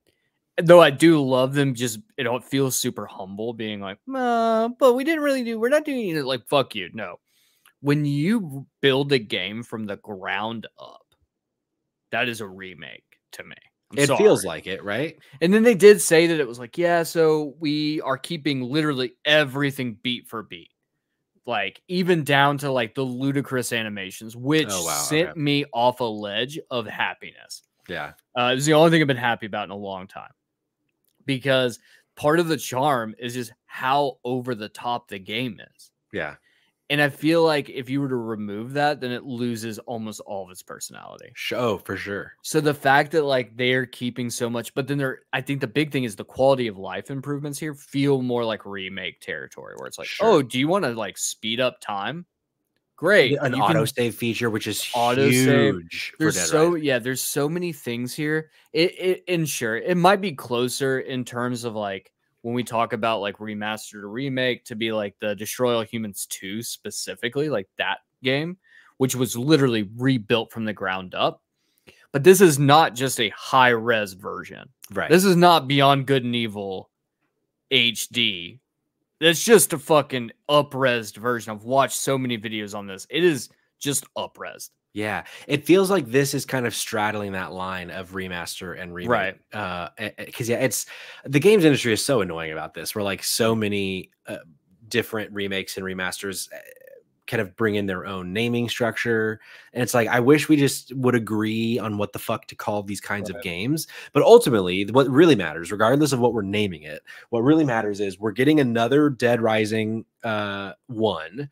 though I do love them, just it feels super humble, being like, but we didn't really we're not doing it. Like fuck you, no. when you build a game from the ground up, that is a remake to me. It feels like it, right? And then they did say that it was like, yeah, so we are keeping literally everything beat for beat. Like even down to like the ludicrous animations, which sent me off a ledge of happiness. Yeah. It was the only thing I've been happy about in a long time. Because part of the charm is just how over the top the game is. Yeah. And I feel like if you were to remove that, then it loses almost all of its personality. Oh, for sure. So the fact that like they're keeping so much, but then I think the big thing is the quality of life improvements here feel more like remake territory where it's like, oh, do you want to like speed up time? Great. An autosave feature, which is huge for Dead Rising. Yeah, there's so many things here. And sure, it might be closer in terms of like when we talk about like remastered or remake to be like the Destroy All Humans 2 specifically, like that game, which was literally rebuilt from the ground up. But this is not just a high res version. Right. This is not Beyond Good and Evil HD. It's just a fucking up-resed version. I've watched so many videos on this. It is just up-resed. Yeah, it feels like this is kind of straddling that line of remaster and remake, right? Because yeah, it's the games industry is so annoying about this. Where like so many different remakes and remasters kind of bring in their own naming structure, and it's like I wish we just would agree on what the fuck to call these kinds of games. But ultimately, what really matters, regardless of what we're naming it, what really matters is we're getting another Dead Rising one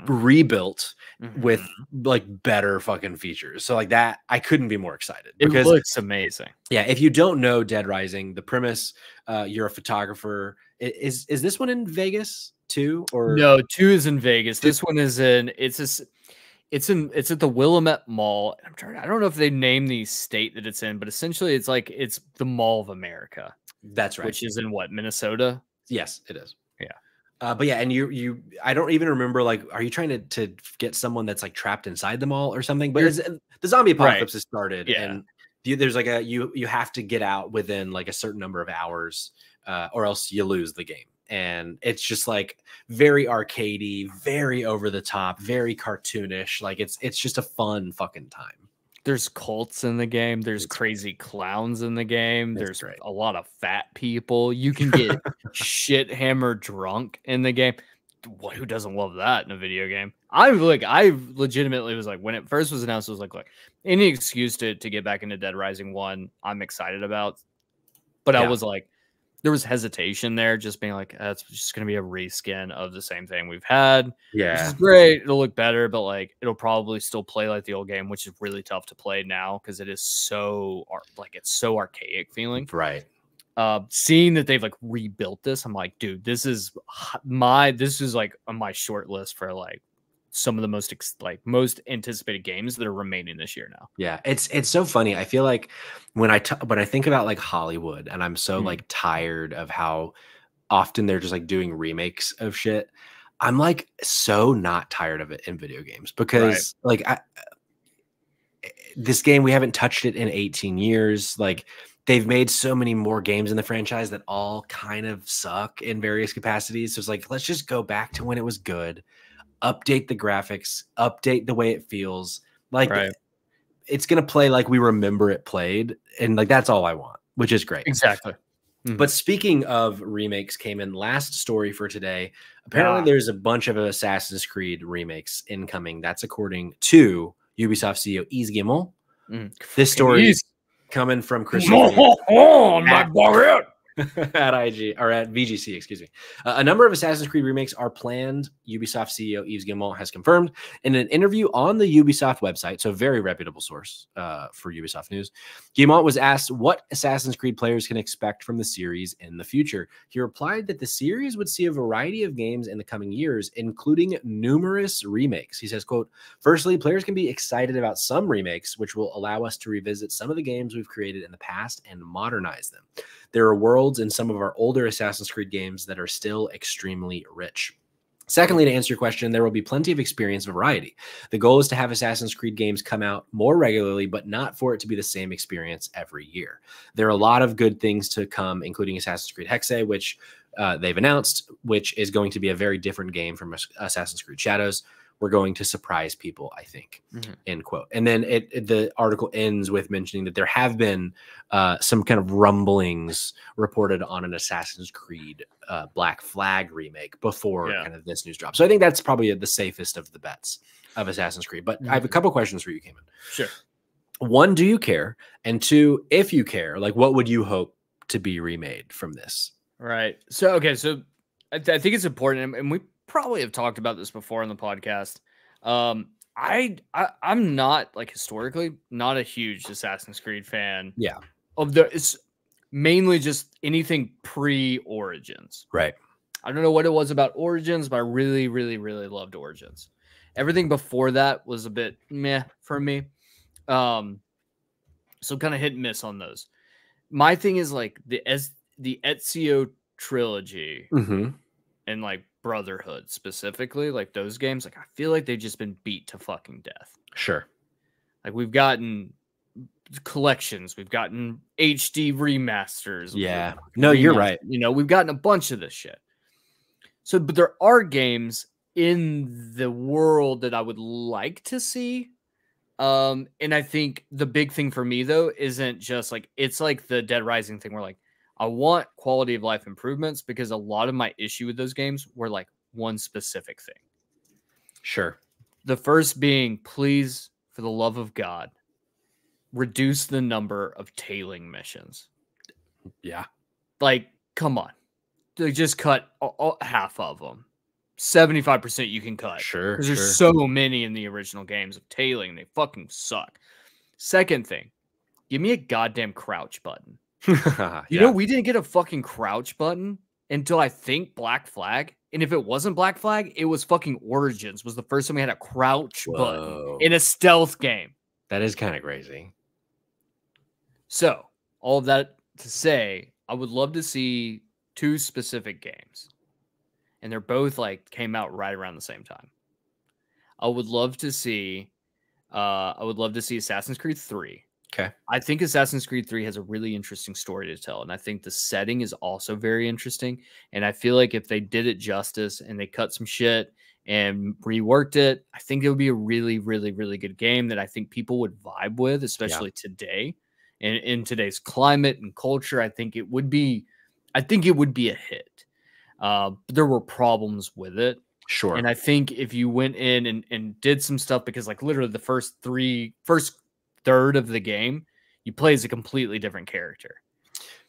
rebuilt with like better fucking features. So like that, I couldn't be more excited because it looks amazing. Yeah, if you don't know Dead Rising, the premise, you're a photographer. Is this one in Vegas too? Or no, 2 is in Vegas. This one is in it's at the Willamette Mall. I don't know if they name the state that it's in, but essentially it's like it's the Mall of America. That's right. Which is in what, Minnesota? Yes, it is. Yeah. But yeah, and I don't even remember, like, are you trying to get someone that's like trapped inside the mall or something? But the zombie apocalypse has started, and there's like you have to get out within like a certain number of hours, or else you lose the game. And it's just like very arcadey, very over the top, very cartoonish. Like it's just a fun fucking time. There's cults in the game. There's crazy clowns in the game. There's a lot of fat people. You can get shit hammered drunk in the game. Who doesn't love that in a video game? I legitimately was like, when it first was announced, it was like any excuse to get back into Dead Rising 1, I'm excited about. But I was like, there was hesitation there, just being like, it's just going to be a reskin of the same thing we've had. Yeah. Which is great. It'll look better, but like, it'll probably still play like the old game, which is really tough to play now because it is so it's so archaic feeling. Right. Seeing that they've like rebuilt this, I'm like, dude, this is like on my short list for like some of the most anticipated games that are remaining this year now. Yeah, it's so funny. I feel like when I think about like Hollywood, and I'm so like tired of how often they're just like doing remakes of shit. I'm like so not tired of it in video games because like this game, we haven't touched it in 18 years. Like they've made so many more games in the franchise that all kind of suck in various capacities. So it's like, let's just go back to when it was good. Update the graphics, update the way it feels. Like it's going to play like we remember it played. And like, that's all I want, which is great. Exactly. But speaking of remakes, came in last story for today. Apparently there's a bunch of Assassin's Creed remakes incoming. That's according to Ubisoft CEO Yves Guillemot. This story is coming from Chris at IG or at VGC, excuse me. A number of Assassin's Creed remakes are planned. Ubisoft CEO Yves Guillemot has confirmed in an interview on the Ubisoft website, so a very reputable source for Ubisoft news. Guillemot was asked what Assassin's Creed players can expect from the series in the future. He replied that the series would see a variety of games in the coming years, including numerous remakes. He says, quote, "Firstly, players can be excited about some remakes, which will allow us to revisit some of the games we've created in the past and modernize them. There are worlds in some of our older Assassin's Creed games that are still extremely rich. Secondly, to answer your question, there will be plenty of experience variety. The goal is to have Assassin's Creed games come out more regularly, but not for it to be the same experience every year. There are a lot of good things to come, including Assassin's Creed Hexe, which they've announced, which is going to be a very different game from Assassin's Creed Shadows. we're going to surprise people, I think, end quote. And then the article ends with mentioning that there have been some kind of rumblings reported on an Assassin's Creed Black Flag remake before kind of this news drop. So I think that's probably the safest of the bets of Assassin's Creed. But I have a couple questions for you, Cayman. Sure. One, do you care? And two, if you care, like what would you hope to be remade from this? Right. So, okay. So I think it's important, and we probably have talked about this before on the podcast. I'm not, like, historically not a huge Assassin's Creed fan. Yeah. It's mainly just anything pre-Origins. Right. I don't know what it was about Origins, but I really, really, really loved Origins. Everything before that was a bit meh for me. So kind of hit and miss on those. My thing is, like, the Ezio trilogy and, like, Brotherhood specifically, like those games, like I feel like they've just been beat to fucking death. Sure. Like, we've gotten collections, we've gotten HD remasters. Yeah. No, you're right. You know, we've gotten a bunch of this shit. So, but there are games in the world that I would like to see. And I think the big thing for me, though, isn't just like, it's like the Dead Rising thing where, like, I want quality of life improvements, because a lot of my issue with those games were like one specific thing. Sure. The first being, please, for the love of God, reduce the number of tailing missions. Yeah. Like, come on. They just cut half of them. 75% you can cut. Sure. Because there's so many in the original games of tailing. They fucking suck. Second thing, give me a goddamn crouch button. You know, we didn't get a fucking crouch button until, I think, Black Flag. And if it wasn't Black Flag, it was fucking Origins was the first time we had a crouch button in a stealth game. That is kind of crazy. So, all of that to say, I would love to see two specific games. And they're both, like, came out right around the same time. I would love to see Assassin's Creed 3. Okay. I think Assassin's Creed 3 has a really interesting story to tell, and I think the setting is also very interesting. And I feel like if they did it justice and they cut some shit and reworked it, I think it would be a really, really, really good game that I think people would vibe with, especially today. And in today's climate and culture, I think it would be a hit. But there were problems with it. Sure. And I think if you went in and did some stuff, because, like, literally the first third of the game, you play as a completely different character.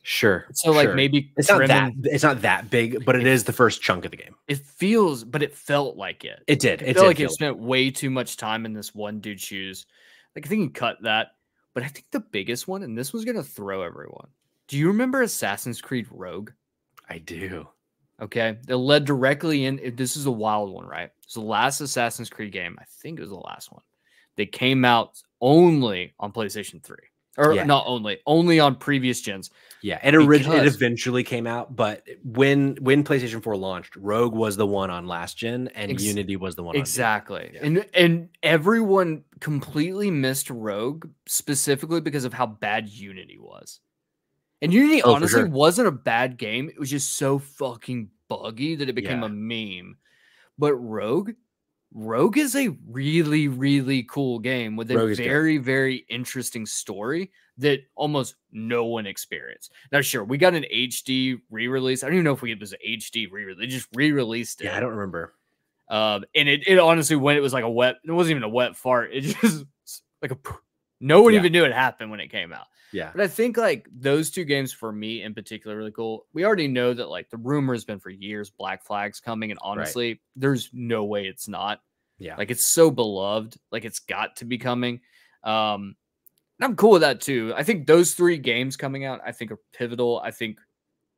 Sure. So, like, maybe it's not that big, but it is the first chunk of the game. It felt like it. It did. It felt like it spent way too much time in this one dude's shoes. Like, I think you cut that. But I think the biggest one, and this was going to throw everyone. Do you remember Assassin's Creed Rogue? I do. Okay. It led directly in. This is a wild one, right? It's the last Assassin's Creed game. I think it was the last one. They came out only on PlayStation 3. Or not only on previous gens. Yeah, it eventually came out, but when PlayStation 4 launched, Rogue was the one on last gen, and Unity was the one on And everyone completely missed Rogue, specifically because of how bad Unity was. And Unity honestly wasn't a bad game. It was just so fucking buggy that it became a meme. But Rogue is a really, really cool game with a very, very interesting story that almost no one experienced. Now, sure, we got an HD re-release. I don't even know if it was an HD re-release. They just re-released it. Yeah, I don't remember. And it honestly, when it was like it wasn't even a wet fart. It just like no one even knew it happened when it came out. Yeah. But I think, like, those two games for me in particular are really cool. We already know that, like, the rumor has been for years Black Flag's coming, and honestly, there's no way it's not. Yeah. Like, it's so beloved. Like, it's got to be coming. And I'm cool with that too. I think those three games coming out, I think, are pivotal. I think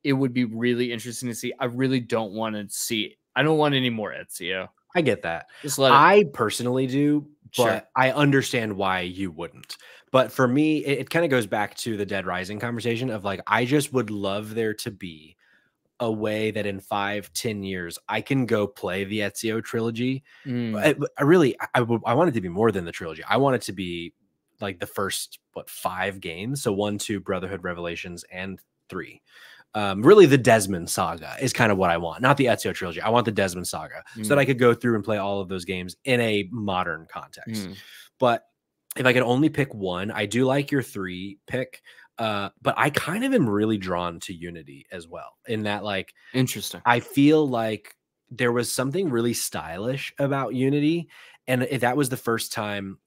it would be really interesting to see. I really don't want to see. I don't want any more Ezio. I get that. I personally do, but I understand why you wouldn't. But for me, it kind of goes back to the Dead Rising conversation of, like, I just would love there to be a way that in 5-10 years I can go play the Ezio trilogy. I want it to be more than the trilogy. I want it to be like the first 5 games. So 1, 2, Brotherhood, Revelations, and 3. Really, the Desmond Saga is kind of what I want, not the Ezio trilogy. I want the Desmond Saga so that I could go through and play all of those games in a modern context. But if I could only pick one, I do like your 3 pick. But I kind of am really drawn to Unity as well, in that, like, interesting. I feel like there was something really stylish about Unity, and that was the first time,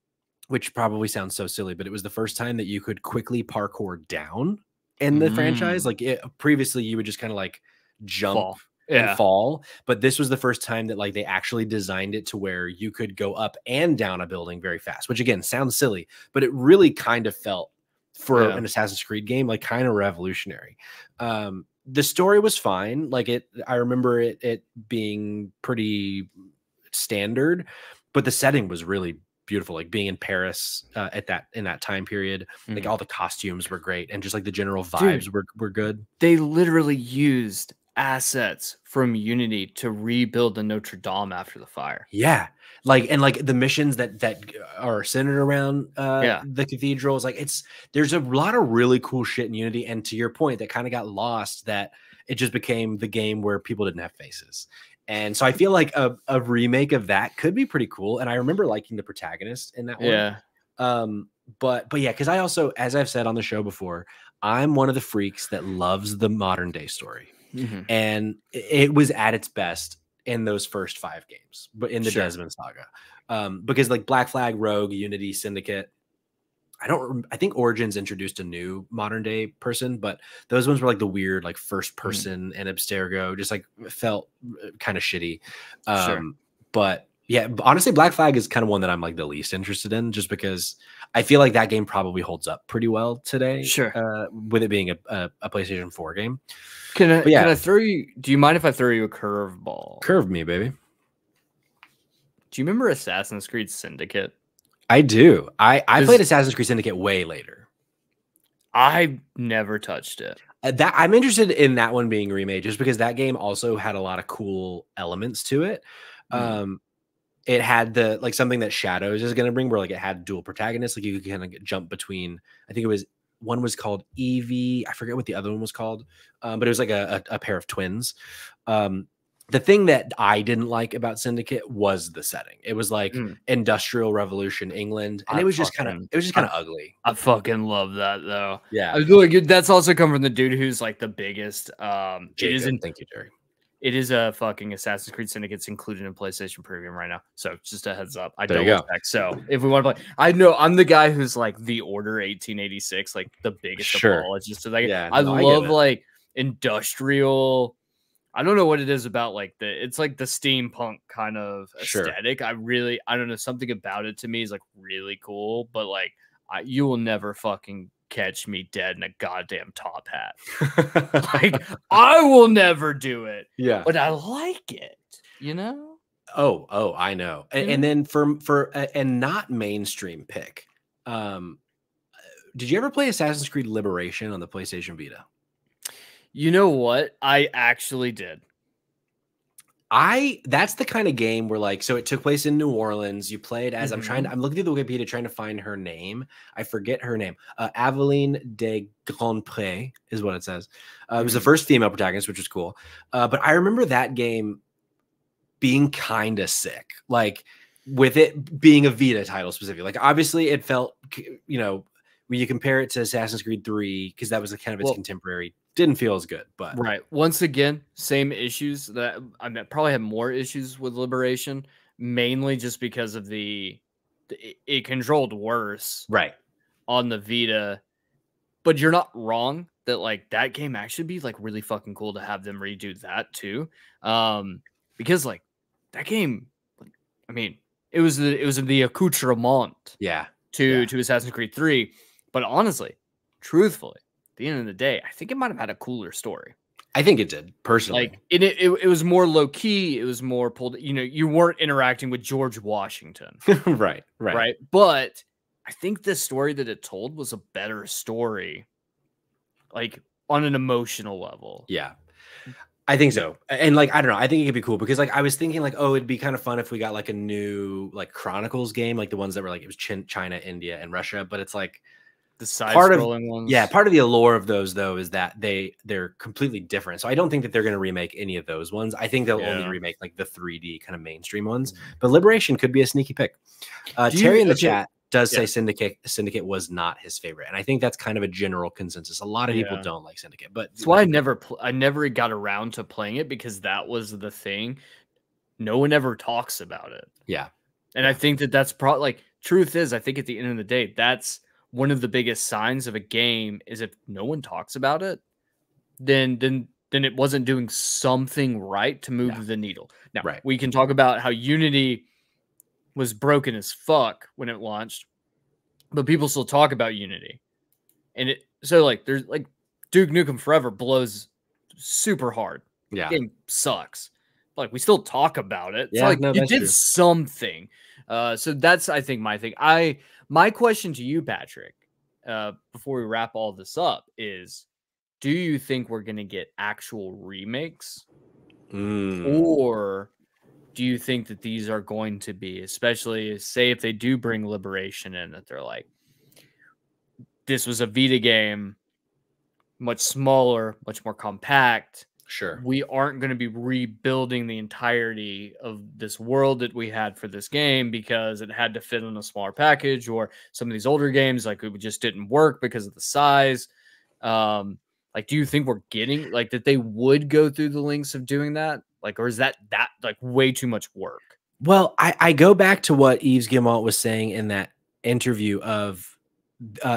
which probably sounds so silly, but it was the first time that you could quickly parkour down in the franchise. Like, previously you would just kind of like jump and fall, but this was the first time that like they actually designed it to where you could go up and down a building very fast, which again sounds silly, but it really kind of felt for an Assassin's Creed game like kind of revolutionary. The story was fine. Like, I remember it being pretty standard, but the setting was really beautiful, like being in Paris in that time period. Like, all the costumes were great, and just like the general vibes were good. They literally used assets from Unity to rebuild the Notre Dame after the fire. Yeah, like, and like the missions that are centered around the cathedrals, like there's a lot of really cool shit in Unity. And to your point, that kind of got lost, that it just became the game where people didn't have faces. And so I feel like a remake of that could be pretty cool. And I remember liking the protagonist in that one. Yeah. But yeah, because I also, as I've said on the show before, I'm one of the freaks that loves the modern day story. And it was at its best in those first 5 games, but in the Desmond Saga. Because like Black Flag, Rogue, Unity, Syndicate, I think Origins introduced a new modern day person, but those ones were like the weird, like first person and Abstergo, just like felt kind of shitty. But yeah, honestly, Black Flag is kind of one that I'm like the least interested in, just because I feel like that game probably holds up pretty well today. With it being a PlayStation 4 game. Can I throw you? Do you mind if I throw you a curveball? Curve me, baby. Do you remember Assassin's Creed Syndicate? I do. I played Assassin's Creed Syndicate way later. I never touched it. That I'm interested in that one being remade, just because that game also had a lot of cool elements to it. It had the like something that Shadows is going to bring, where like it had dual protagonists. Like you could kind of jump between. I think it was one was called Evie. I forget what the other one was called, but it was like a pair of twins. The thing that I didn't like about Syndicate was the setting. It was like Industrial Revolution England, and it was just kind of ugly. I fucking love that though. Yeah, I feel like that's also come from the dude who's like the biggest. Jacob, thank you, Jerry. It is a fucking Assassin's Creed Syndicate's included in PlayStation Premium right now. So just a heads up. I double check. So if we want to play, I know I'm the guy who's like The Order 1886, like the biggest of all. It's just like I love like industrial. I don't know what it is about like it's like the steampunk kind of aesthetic. I don't know, something about it to me is like really cool, but like you will never fucking catch me dead in a goddamn top hat. Like I will never do it. Yeah, but I like it, you know. Oh, I know. And then for a not mainstream pick, did you ever play Assassin's Creed Liberation on the PlayStation Vita? You know what? I actually did. That's the kind of game where like, so it took place in New Orleans. You played as I'm looking through the Wikipedia trying to find her name. I forget her name. Aveline de Grandpré is what it says. It was the first female protagonist, which was cool. But I remember that game being kind of sick, like with it being a Vita title specifically. Like obviously it felt, you know, when you compare it to Assassin's Creed 3, because that was a kind of its contemporary, didn't feel as good. But once again, same issues that I mean, probably had more issues with Liberation, mainly just because of it controlled worse on the Vita. But you're not wrong that like that game actually be like really fucking cool to have them redo that too, because like that game, I mean, it was the accoutrement to Assassin's Creed 3. But honestly, truthfully, at the end of the day, I think it might have had a cooler story. I think it did, personally. Like it was more low key. It was more pulled. You know, you weren't interacting with George Washington, right. But I think the story that it told was a better story, like on an emotional level. Yeah, I think so. And like, I don't know, I think it could be cool because like I was thinking like, oh, it'd be kind of fun if we got like a new like Chronicles game, like the ones that were like it was China, India, and Russia. But it's like, The side-scrolling ones. Yeah, part of the allure of those though is that they're completely different. So I don't think that they're going to remake any of those ones. I think they'll only remake like the 3D kind of mainstream ones. But Liberation could be a sneaky pick. Terry in the chat does say Syndicate was not his favorite, and I think that's kind of a general consensus. A lot of people don't like Syndicate, but that's why I never got around to playing it, because that was the thing. No one ever talks about it. Yeah, and I think that's probably like, truth is, I think at the end of the day, that's one of the biggest signs of a game is if no one talks about it, then it wasn't doing something right to move the needle. Now we can talk about how Unity was broken as fuck when it launched, but people still talk about Unity. And so like there's like Duke Nukem Forever blows super hard. Yeah. The game sucks. Like we still talk about it. Yeah, so like you did something. So that's, I think, my thing. My question to you, Patrick, before we wrap all this up is, do you think we're gonna get actual remakes? Or do you think that these are going to be, especially say if they do bring Liberation in, that they're like, this was a Vita game, much smaller, much more compact. Sure. We aren't going to be rebuilding the entirety of this world that we had for this game because it had to fit in a smaller package, or some of these older games, like, it just didn't work because of the size. Like, do you think we're getting like that they would go through the lengths of doing that? Like, or is that like way too much work? Well, I go back to what Yves Guillemot was saying in that interview of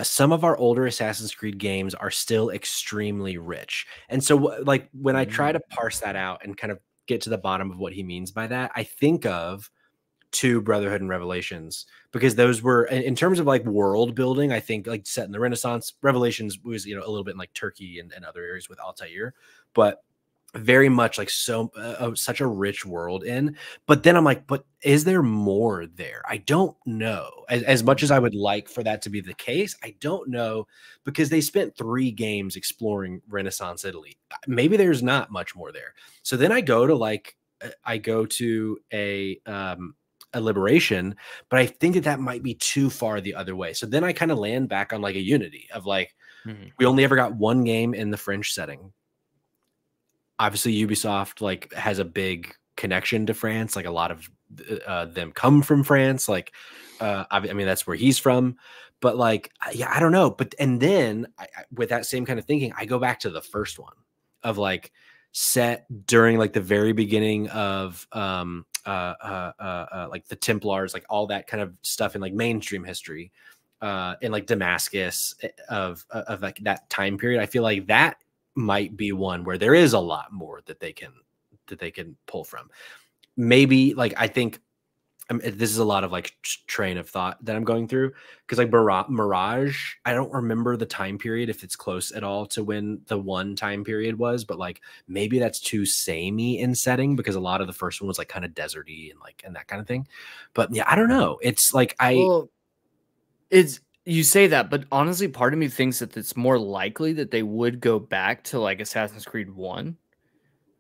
some of our older Assassin's Creed games are still extremely rich. And so like when I try to parse that out and kind of get to the bottom of what he means by that, I think of 2 Brotherhood and Revelations, because those were, in terms of like world building, I think like set in the Renaissance. Revelations was, a little bit in like Turkey and other areas with Altair, but very much like such a rich world in. But then I'm like, but is there more there? I don't know. As much as I would like for that to be the case, I don't know, because they spent 3 games exploring Renaissance Italy. Maybe there's not much more there. So then I go to a Liberation, but I think that might be too far the other way. So then I kind of land back on like a Unity of like, we only ever got 1 game in the French setting. Obviously Ubisoft like has a big connection to France. Like a lot of them come from France. Like, I mean, that's where he's from, but like, yeah, I don't know. But, and then with that same kind of thinking, I go back to the first one of like set during like the very beginning of, like the Templars, like all that kind of stuff in like mainstream history, in like Damascus of like that time period. I feel like that might be one where there is a lot more that they can pull from. Maybe like, I think this is a lot of like train of thought that I'm going through, because like Mirage, I don't remember the time period if it's close at all to when the 1 time period was, but like maybe that's too samey in setting, because a lot of the first one was like kind of deserty and that kind of thing. But yeah, I don't know. It's like you say that, but honestly, part of me thinks that it's more likely that they would go back to like Assassin's Creed 1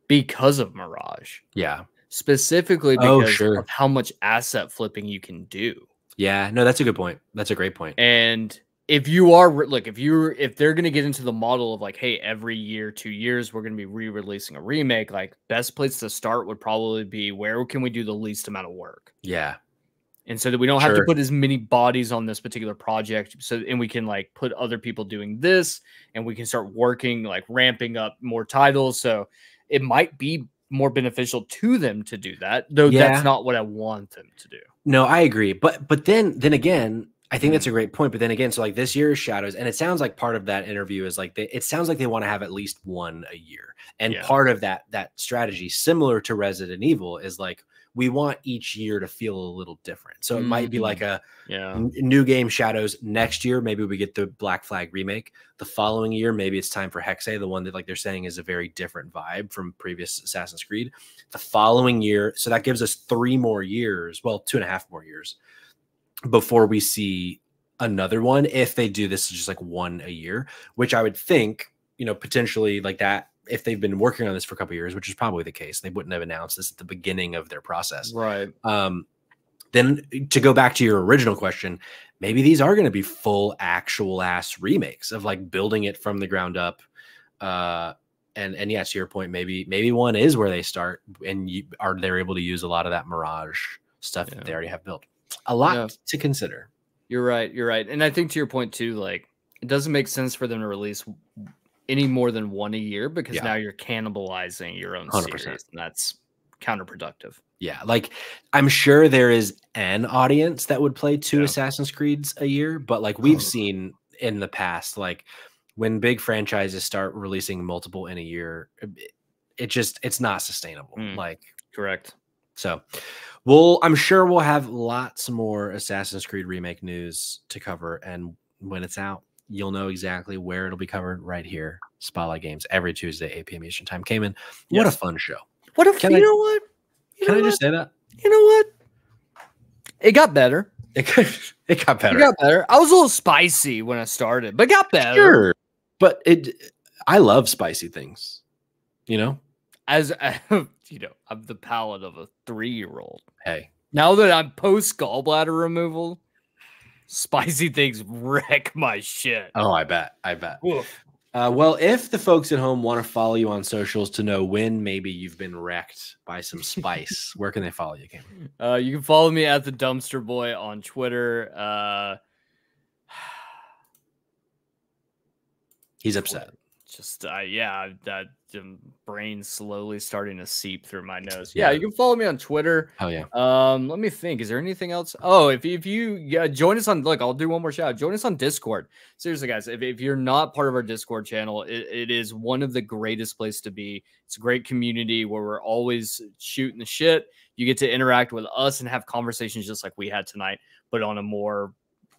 because of Mirage. Yeah. Specifically because of how much asset flipping you can do. Yeah, no, that's a good point. That's a great point. And if you are, if they're going to get into the model of like, hey, every year, 2 years, we're going to be re-releasing a remake, like best place to start would probably be, where can we do the least amount of work? Yeah. And so that we don't have to put as many bodies on this particular project. And we can like put other people doing this, and we can start working, like ramping up more titles. So it might be more beneficial to them to do that, though. That's not what I want them to do. No, I agree. But then again, I think that's a great point. But then again, so like this year's Shadows, and it sounds like part of that interview is like, it sounds like they want to have at least 1 a year. And part of that strategy, similar to Resident Evil, is like, we want each year to feel a little different. So it might be like a new game Shadows. Next year, maybe we get the Black Flag remake. The following year, maybe it's time for Hexe, the one that like they're saying is a very different vibe from previous Assassin's Creed. The following year, so that gives us 3 more years, well, 2.5 more years before we see another one. If they do this just like 1 a year, which I would think, potentially like that, if they've been working on this for a couple of years, which is probably the case, they wouldn't have announced this at the beginning of their process. Right. Then then to go back to your original question, maybe these are going to be full actual ass remakes of like building it from the ground up. And yeah, to your point, maybe one is where they start and they're able to use a lot of that Mirage stuff that they already have built. A lot to consider. You're right. And I think to your point too, like it doesn't make sense for them to release any more than one a year because now you're cannibalizing your own 100%. Series, and that's counterproductive. Yeah, like I'm sure there is an audience that would play 2 Assassin's Creeds a year, but like we've seen in the past, like when big franchises start releasing multiple in a year, it's not sustainable. Like correct. So I'm sure we'll have lots more Assassin's Creed remake news to cover, and when it's out, you'll know exactly where it'll be covered right here. Spotlight Games every Tuesday, 8 p.m. Eastern time. Cayman, what a fun show. What a you know what? Can I just say that? You know what? It got better. It got better. It got better. I was a little spicy when I started, but it got better. Sure. But I love spicy things. You know? As you know, I'm the palate of a 3-year-old. Hey. Now that I'm post gallbladder removal, spicy things wreck my shit. Oh, I bet. Well, if the folks at home want to follow you on socials to know when maybe you've been wrecked by some spice, where can they follow you, Cameron? You can follow me at the Dumpster Boy on Twitter. He's upset. Just that brain's slowly starting to seep through my nose. Yeah, you can follow me on Twitter. Oh yeah. Let me think. Is there anything else? Oh, if you join us on, look, I'll do one more shout out. Join us on Discord. Seriously, guys, if you're not part of our Discord channel, it is one of the greatest places to be. It's a great community where we're always shooting the shit. You get to interact with us and have conversations just like we had tonight, but on a more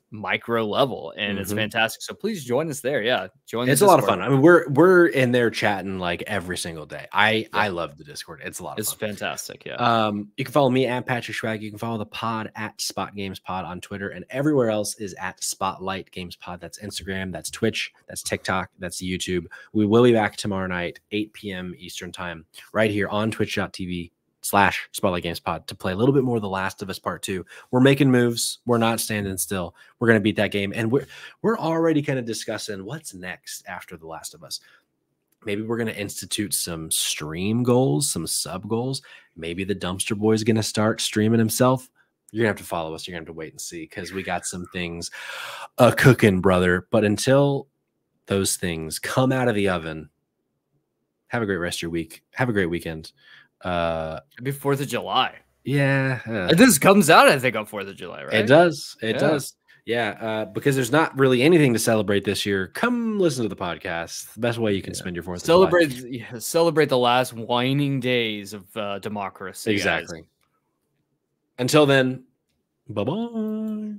micro level, and it's fantastic. So please join us there. Yeah, join. It's a lot of fun. I mean, we're in there chatting like every single day. I love the Discord. It's a lot of fun. It's fantastic. Yeah. You can follow me at Patrick Schwag. You can follow the pod at Spot Games Pod on Twitter, and everywhere else is at Spotlight Games Pod. That's Instagram, that's Twitch, that's TikTok, that's YouTube. We will be back tomorrow night, 8 p.m. Eastern time, right here on twitch.tv/Spotlight Games Pod to play a little bit more of The Last of Us Part 2. We're making moves. We're not standing still. We're going to beat that game. And we're already kind of discussing what's next after The Last of Us. Maybe we're going to institute some stream goals, some sub goals. Maybe the Dumpster Boy is going to start streaming himself. You're going to have to follow us. You're going to have to wait and see because we got some things cooking, brother. But until those things come out of the oven, have a great rest of your week. Have a great weekend. It'd be 4th of July. Yeah. This comes out, I think, on 4th of July, right? It does. It does. Yeah. Because there's not really anything to celebrate this year. Come listen to the podcast. The best way you can spend your 4th of July. Celebrate the last waning days of democracy. Exactly. Guys. Until then, bye-bye.